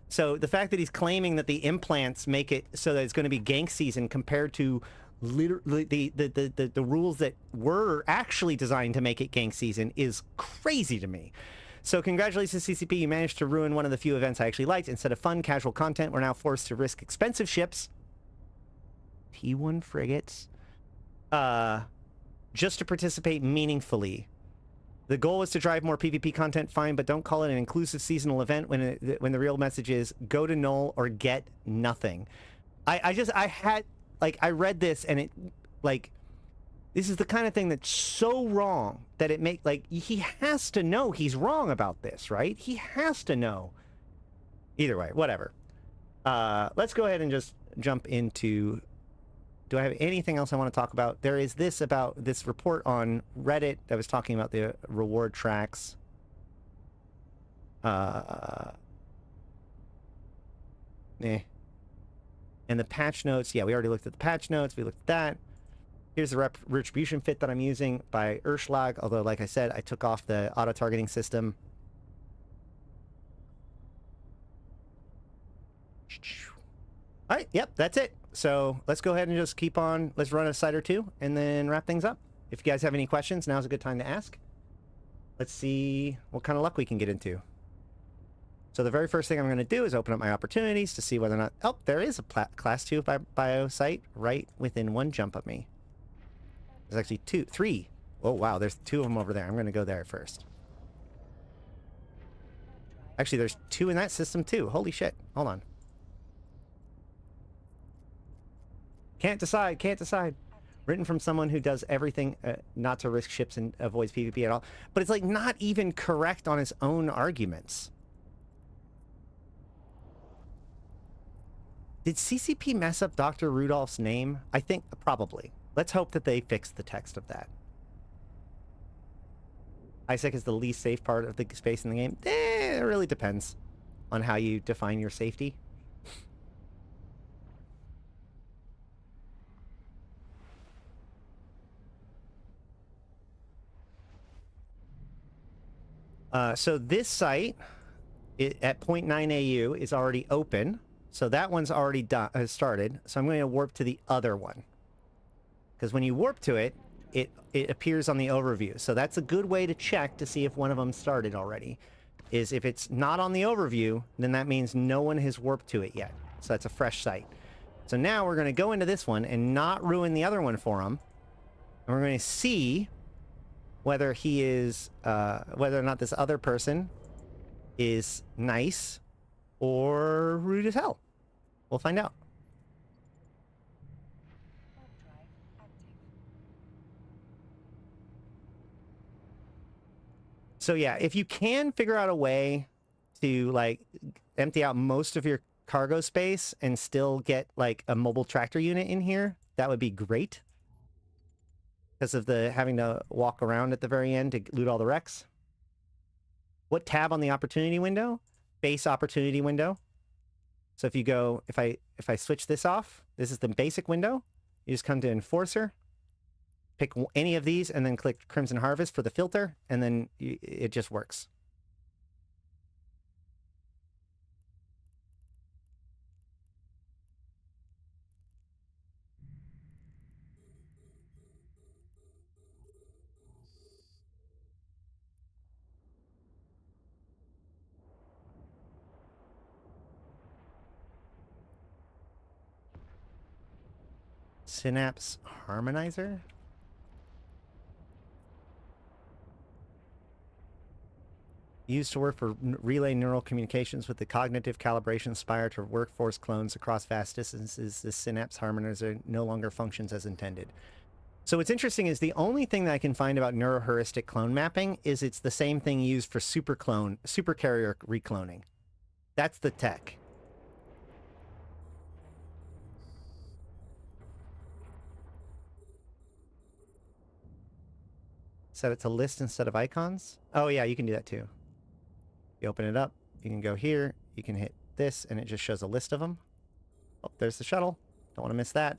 So the fact that he's claiming that the implants make it so that it's going to be gank season compared to literally the rules that were actually designed to make it gank season is crazy to me. So congratulations, CCP. You managed to ruin one of the few events I actually liked. Instead of fun, casual content, we're now forced to risk expensive ships, T1 frigates, just to participate meaningfully. The goal is to drive more PvP content, fine, but don't call it an inclusive seasonal event when the real message is go to null or get nothing. I read this and it, like, this is the kind of thing that's so wrong that it he has to know he's wrong about this, right? He has to know. Either way, whatever. Let's go ahead and just jump into... Do I have anything else I want to talk about? There is this report on Reddit that was talking about the reward tracks. And the patch notes. Yeah, we already looked at the patch notes. We looked at that. Here's the retribution fit that I'm using by Urschlag, although, like I said, I took off the auto-targeting system. All right, yep, that's it. So let's go ahead and just keep on. Let's run a site or two and then wrap things up. If you guys have any questions, now's a good time to ask. Let's see what kind of luck we can get into. So the very first thing I'm going to do is open up my opportunities to see whether or not... Oh, there is a class 2 bio site right within one jump of me. There's actually three. Oh, wow, there's 2 of them over there. I'm going to go there first. Actually, there's 2 in that system too. Holy shit. Hold on. Can't decide, can't decide. Written from someone who does everything not to risk ships and avoids PvP at all. But it's like not even correct on his own arguments. Did CCP mess up Dr. Rudolph's name? I think probably. Let's hope that they fix the text of that. ISEC is the least safe part of the space in the game. It really depends on how you define your safety. So this site at 0.9 AU is already open. So that one's already done, started. So I'm going to warp to the other one. Because when you warp to it, it appears on the overview. So that's a good way to check to see if one of them started already. Is if it's not on the overview, then that means no one has warped to it yet. So that's a fresh site. So now we're going to go into this one and not ruin the other one for him. And we're going to see whether he is, whether or not this other person is nice or rude as hell. We'll find out. So yeah, if you can figure out a way to like empty out most of your cargo space and still get like a mobile tractor unit in here, that would be great. Because of the having to walk around at the very end to loot all the wrecks. What tab on the opportunity window? Base opportunity window. So if you go, if I switch this off, this is the basic window. You just come to Enforcer, pick any of these, and then click Crimson Harvest for the filter, and then it just works. Synapse Harmonizer? Used to work for relay neural communications with the cognitive calibration spire to workforce clones across vast distances. This Synapse Harmonizer no longer functions as intended. So what's interesting is the only thing that I can find about neuroheuristic clone mapping is it's the same thing used for supercarrier recloning. That's the tech. Set it to list instead of icons. Oh yeah, you can do that too. You open it up, you can go here, you can hit this, and it just shows a list of them. Oh, there's the shuttle. Don't want to miss that.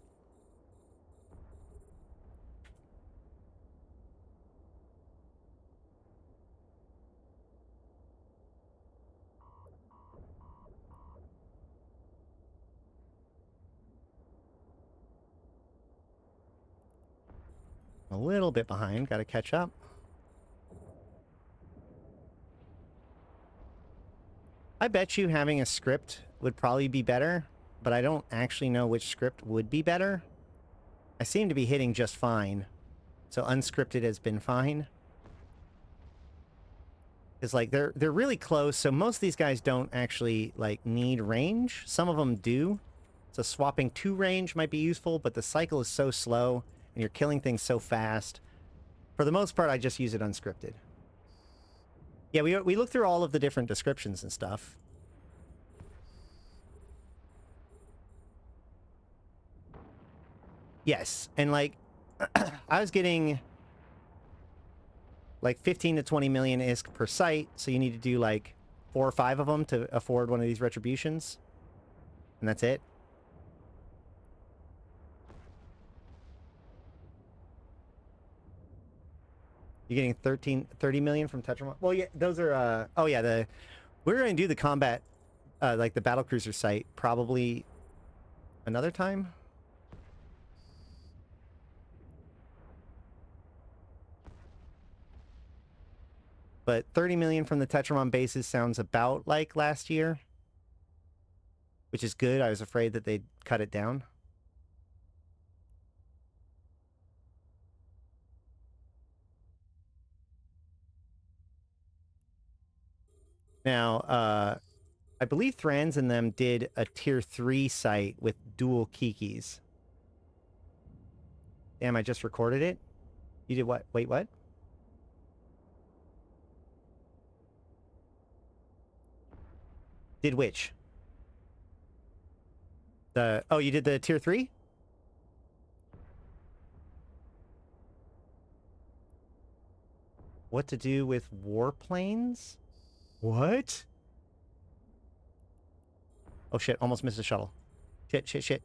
A little bit behind, gotta catch up. I bet you having a script would probably be better, but I don't actually know which script would be better. I seem to be hitting just fine, so unscripted has been fine. It's like they're really close, so most of these guys don't actually like need range. Some of them do. So swapping to range might be useful, but the cycle is so slow and you're killing things so fast. For the most part, I just use it unscripted. Yeah, we looked through all of the different descriptions and stuff. Yes, and like, I was getting like 15 to 20 million ISK per site, so you need to do like 4 or 5 of them to afford one of these retributions. And that's it. You're getting 30 million from Tetramon? Well, yeah, those are, oh yeah, we're going to do the combat, like the battlecruiser site, probably another time. But 30 million from the Tetramon bases sounds about like last year, which is good. I was afraid that they'd cut it down. Now, I believe Thrans and them did a tier 3 site with dual Kikis. Damn, I just recorded it? You did what? Wait, what? Did which? Oh, you did the tier 3? What to do with warplanes? What? Oh shit, almost missed a shuttle. Shit.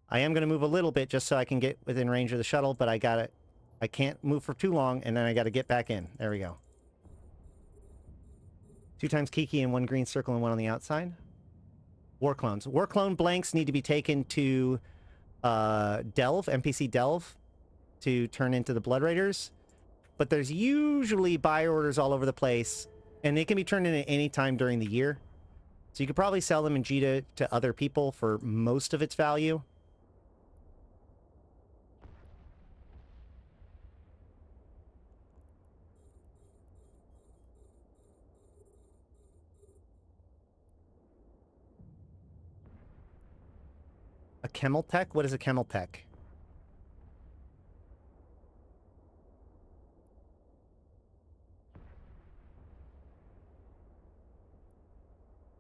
I am going to move a little bit just so I can get within range of the shuttle, but I can't move for too long, and then I got to get back in. There we go. 2 times Kiki and 1 green circle and 1 on the outside. War clones. War clone blanks need to be taken to Delve, NPC Delve, to turn into the Blood Raiders. But there's usually buy orders all over the place, and they can be turned in at any time during the year. So you could probably sell them in Jita to other people for most of its value. A Camel Tech? What is a Camel Tech?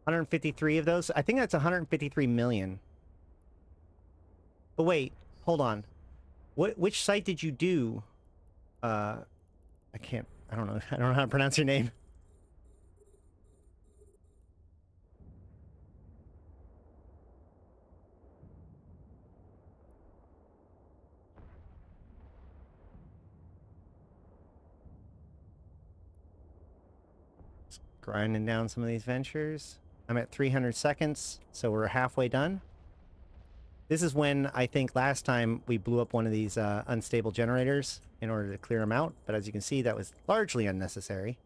$153 of those? I think that's 153 million. But wait, hold on. Which site did you do? I don't know how to pronounce your name. Grinding down some of these ventures. I'm at 300 seconds, so we're halfway done. This is when I think last time we blew up one of these unstable generators in order to clear them out, but as you can see, that was largely unnecessary.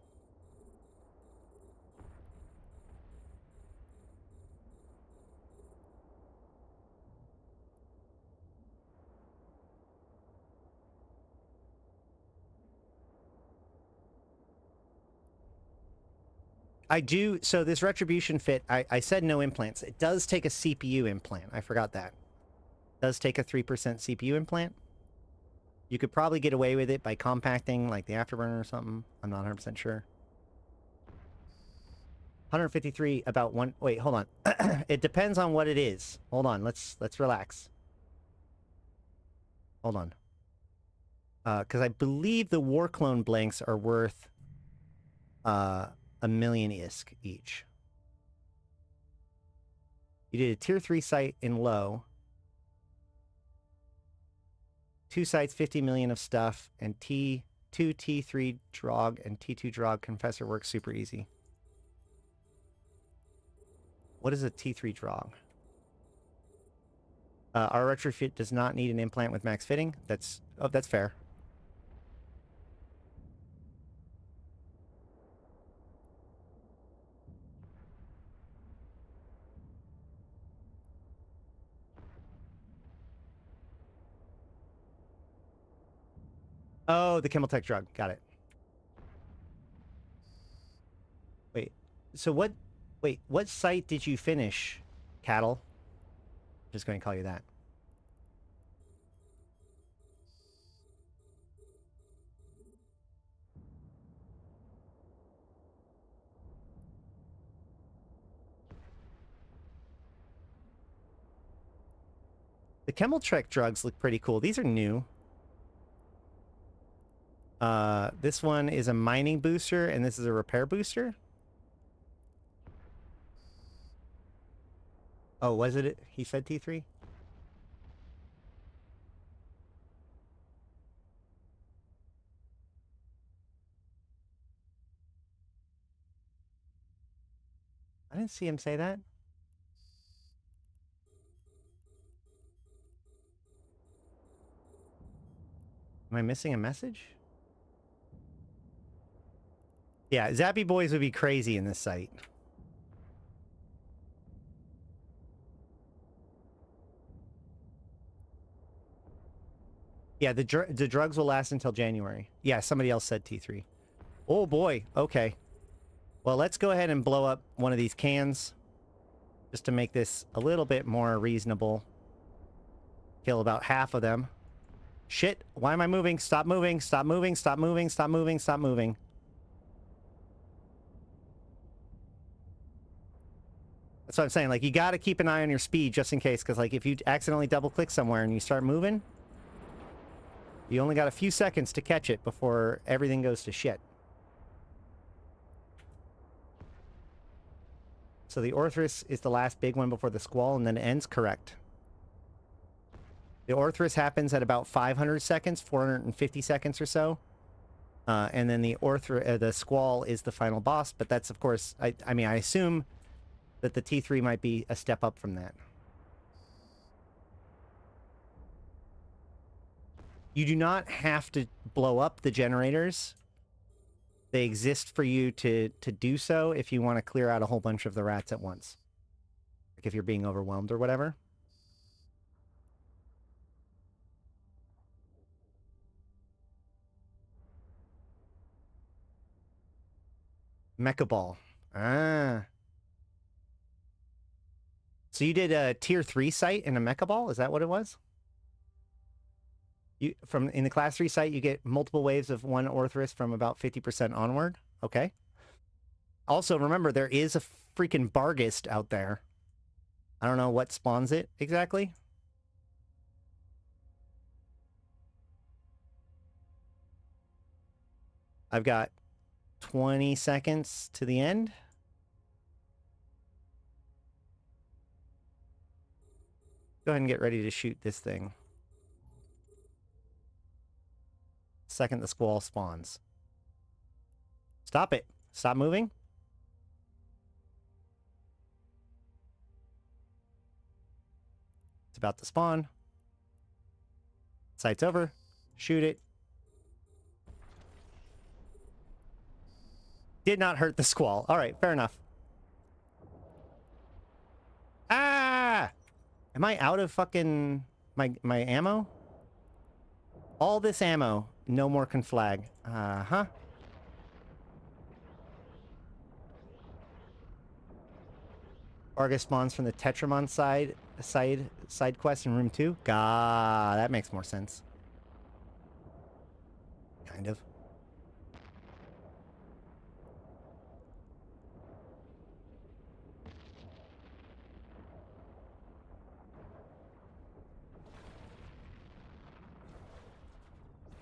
So this retribution fit, I said no implants. It does take a CPU implant. I forgot that. It does take a 3% CPU implant. You could probably get away with it by compacting like the Afterburner or something. I'm not 100% sure. 153 about one. Wait, hold on. It depends on what it is. Hold on. Let's relax. Hold on. Because I believe the war clone blanks are worth $1 million ISK each. You did a tier 3 site in low. 2 sites, 50 million of stuff, and T2 T3 Drog and T2 Drog Confessor works super easy. What is a T3 Drog? Our retrofit does not need an implant with max fitting. That's fair. Oh, the Chemeltech drug. Got it. Wait. So what... Wait, what site did you finish, Cattle? Just going to call you that. The Chemeltrek drugs look pretty cool. These are new. This one is a mining booster, and this is a repair booster. Oh, was it? He said T3? I didn't see him say that. Am I missing a message? Yeah, Zappy Boys would be crazy in this site. Yeah, the drugs will last until January. Yeah, somebody else said T3. Oh boy, okay. Well, let's go ahead and blow up one of these cans. Just to make this a little bit more reasonable. Kill about half of them. Shit, why am I moving? Stop moving, stop moving, stop moving, stop moving, stop moving. That's what I'm saying. Like, you gotta keep an eye on your speed just in case, because, like, if you accidentally double-click somewhere and you start moving, you only got a few seconds to catch it before everything goes to shit. So the Orthrus is the last big one before the Squall, and then it ends? Correct. The Orthrus happens at about 500 seconds, 450 seconds or so. And then the Squall is the final boss, but that's, of course, I mean, I assume that the T3 might be a step up from that. You do not have to blow up the generators. They exist for you to do so if you want to clear out a whole bunch of the rats at once. Like if you're being overwhelmed or whatever. Mecha Ball. Ah. So you did a tier 3 site in a Mecha Ball? Is that what it was? In the class 3 site, you get multiple waves of one Orthrus from about 50% onward. Okay. Also, remember, there is a freaking Barghest out there. I don't know what spawns it exactly. I've got 20 seconds to the end. Go ahead and get ready to shoot this thing. Second the Squall spawns. Stop it. Stop moving. It's about to spawn. Sight's over. Shoot it. Did not hurt the Squall. All right, fair enough. Ah! Am I out of fucking my ammo? All this ammo. No more conflag. Uh-huh. Argus spawns from the Tetramon side quest in room 2. Gah, that makes more sense. Kind of.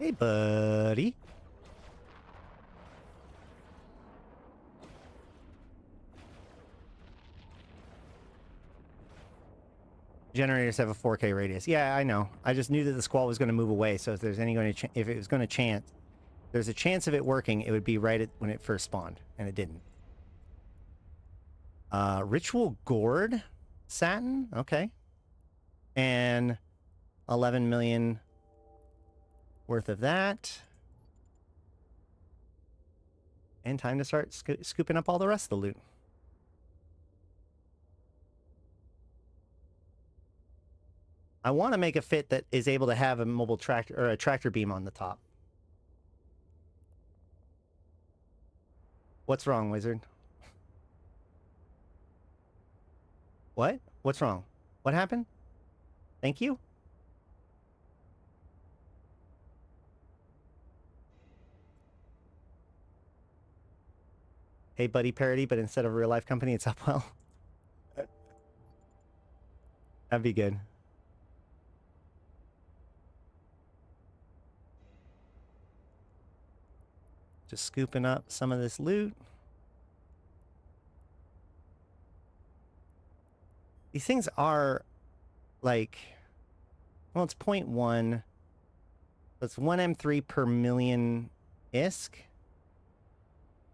Hey, buddy. Generators have a 4K radius. Yeah, I know. I just knew that the Squall was going to move away, so if there's any going to if it was going to chance, there's a chance of it working, it would be right at when it first spawned, and it didn't. Ritual Gourd Satin? Okay. And 11 million worth of that. And time to start scooping up all the rest of the loot. I want to make a fit that is able to have a mobile tractor or a tractor beam on the top. What's wrong, wizard? What? What's wrong? What happened? Thank you? Hey Buddy parody, but instead of a real life company, it's Upwell. That'd be good. Just scooping up some of this loot. These things are like, well, it's 0.1. That's 1 M3 per million ISK.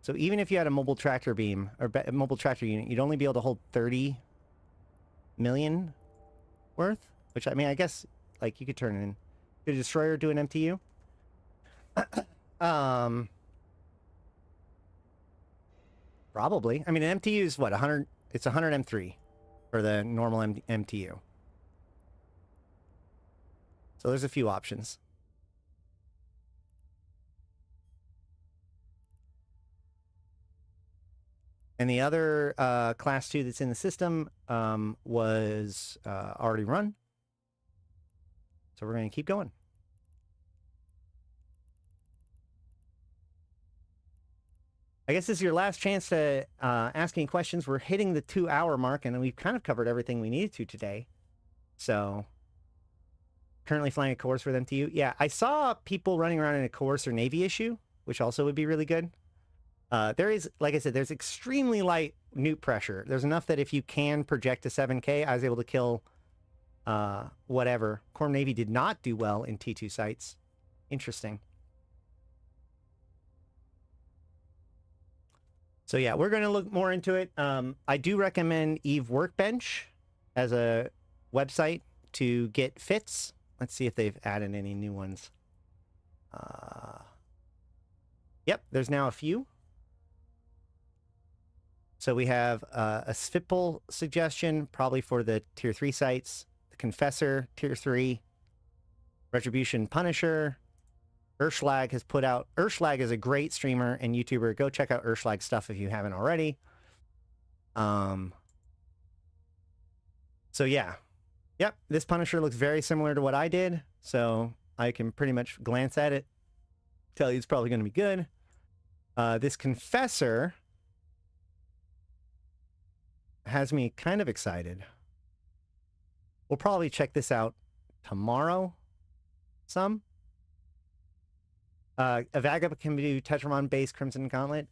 So even if you had a mobile tractor beam or a mobile tractor unit, you'd only be able to hold 30 million worth, which I mean, I guess like you could turn it in. Could a destroyer do an MTU? Probably. I mean, an MTU is what, 100? It's 100 M3 for the normal MTU. So there's a few options. And the other class 2 that's in the system was already run. So we're going to keep going. I guess this is your last chance to ask any questions. We're hitting the 2-hour mark, and we've kind of covered everything we needed to today. So, currently flying a Courser with MTU. Yeah, I saw people running around in a Courser Navy issue, which also would be really good. There is, like I said, there's extremely light nuke pressure. There's enough that if you can project a 7K, I was able to kill whatever. Corps Navy did not do well in T2 sites. Interesting. So yeah, we're going to look more into it. I do recommend Eve Workbench as a website to get fits. Let's see if they've added any new ones. Yep, there's now a few. So we have a Svipple suggestion, probably for the Tier 3 sites. The Confessor, Tier 3. Retribution Punisher. Urschlag has put out... Urschlag is a great streamer and YouTuber. Go check out Urschlag's stuff if you haven't already. So yeah. Yep, this Punisher looks very similar to what I did. So I can pretty much glance at it. Tell you it's probably going to be good. This Confessor has me kind of excited. We'll probably check this out tomorrow. Some. Avaga can do Tetramon-based Crimson Gauntlet.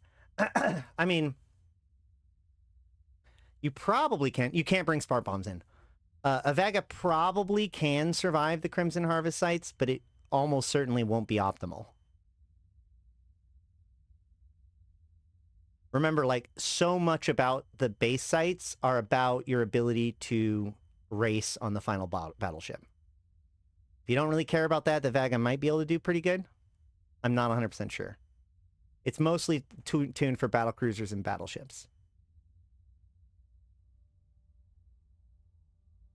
I mean, you probably can. You can't bring Spark Bombs in. Avaga probably can survive the Crimson Harvest sites, but it almost certainly won't be optimal. Remember, like, so much about the base sites are about your ability to race on the final battleship. If you don't really care about that, the Vaga might be able to do pretty good. I'm not 100% sure. It's mostly tuned for battle cruisers and battleships.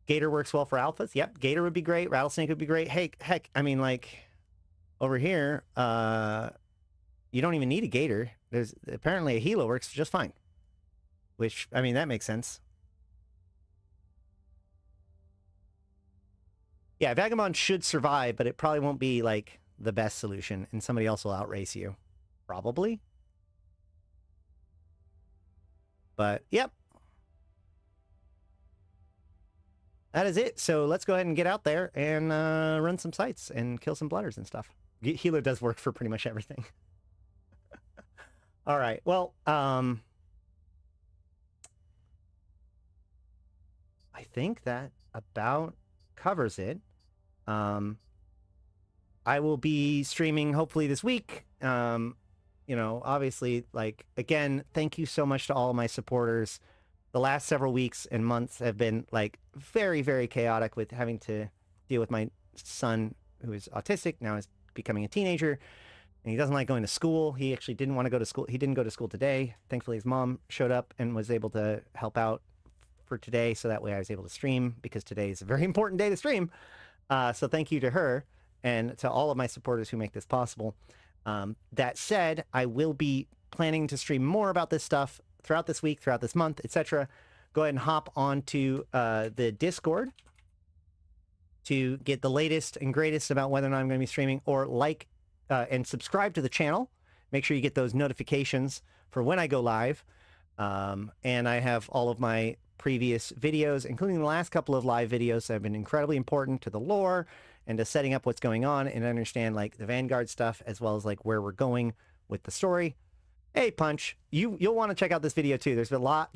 Gator works well for alphas. Yep, Gator would be great. Rattlesnake would be great. Hey, heck, I mean, like, over here, you don't even need a Gator. There's apparently a Hilo works just fine. Which, I mean, that makes sense. Yeah, Vagabond should survive, but it probably won't be, like, the best solution, and somebody else will outrace you. Probably. But, yep. That is it. So let's go ahead and get out there and run some sites and kill some blooders and stuff. Hilo does work for pretty much everything. All right. Well, I think that about covers it. I will be streaming hopefully this week. You know, obviously, like, again, thank you so much to all of my supporters. The last several weeks and months have been, like, very, very chaotic with having to deal with my son, who is autistic, now is becoming a teenager, and he doesn't like going to school. He actually didn't want to go to school. He didn't go to school today. Thankfully, his mom showed up and was able to help out for today, so that way I was able to stream, because today is a very important day to stream. So thank you to her and to all of my supporters who make this possible. That said, I will be planning to stream more about this stuff throughout this week, throughout this month, etc. Go ahead and hop onto the Discord to get the latest and greatest about whether or not I'm going to be streaming, or like and subscribe to the channel. Make sure you get those notifications for when I go live. And I have all of my previous videos, including the last couple of live videos that have been incredibly important to the lore and to setting up what's going on and understand, like, the Vanguard stuff, as well as, like, where we're going with the story. Hey, Punch, you'll want to check out this video too. There's a lot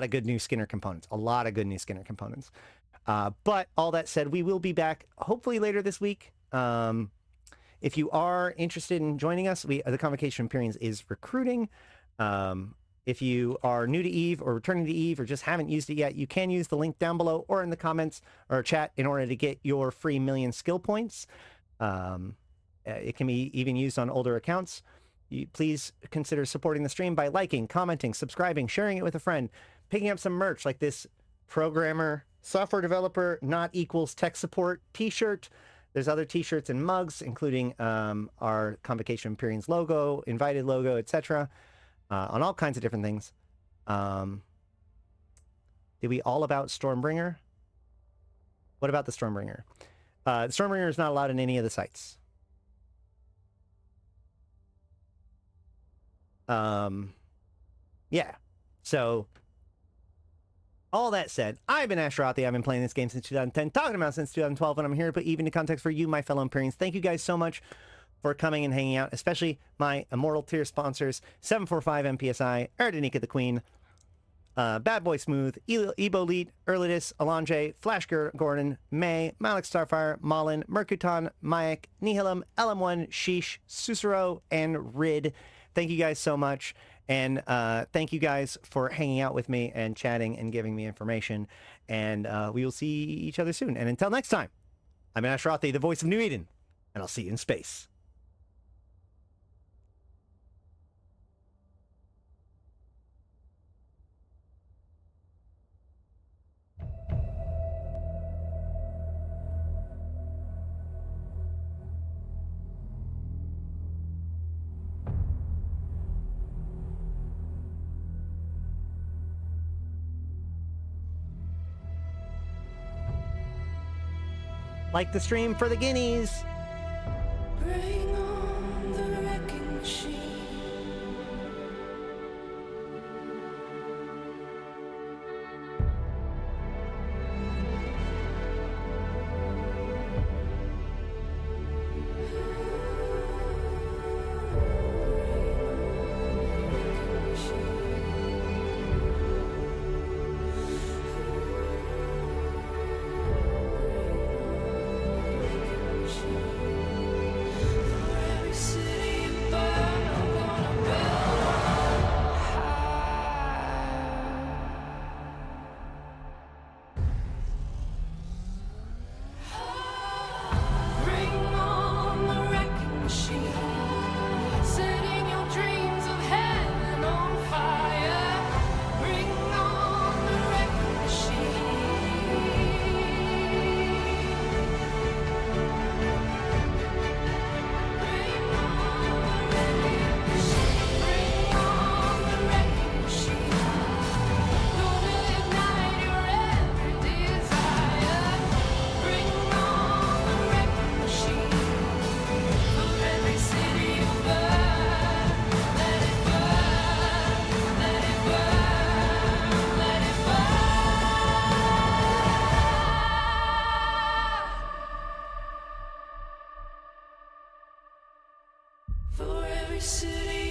of good new Skinner components. But all that said, we will be back hopefully later this week. If you are interested in joining us, the Convocation of Empyreans is recruiting. If you are new to EVE or returning to EVE or just haven't used it yet, you can use the link down below or in the comments or chat in order to get your free million skill points. It can be even used on older accounts. Please consider supporting the stream by liking, commenting, subscribing, sharing it with a friend, picking up some merch like this programmer, software developer, not equals tech support t-shirt. There's other t-shirts and mugs, including our Convocation of Empyreans logo, invited logo, etc. On all kinds of different things. Did we all about Stormbringer? What about the Stormbringer? The Stormbringer is not allowed in any of the sites. Yeah. So, all that said, I've been Ashrothi. I've been playing this game since 2010, talking about it since 2012, and I'm here to put even into context for you, my fellow Empyreans. Thank you guys so much for coming and hanging out, especially my Immortal tier sponsors, 745 MPSI, Arydanika the Queen, Bad Boy Smooth, Ebo Elite, Erladis, Elange, Flash Gordon, May, Malak Starfire, Malin, Mercuton, Mayak, Nephilim, LM1, Sheesh, Susuro, and Rid. Thank you guys so much. And thank you guys for hanging out with me and chatting and giving me information. And we will see each other soon. And until next time, I'm Ashrothi, the voice of New Eden, and I'll see you in space. Like the stream for the guineas. Bring on the wrecking machine. For every city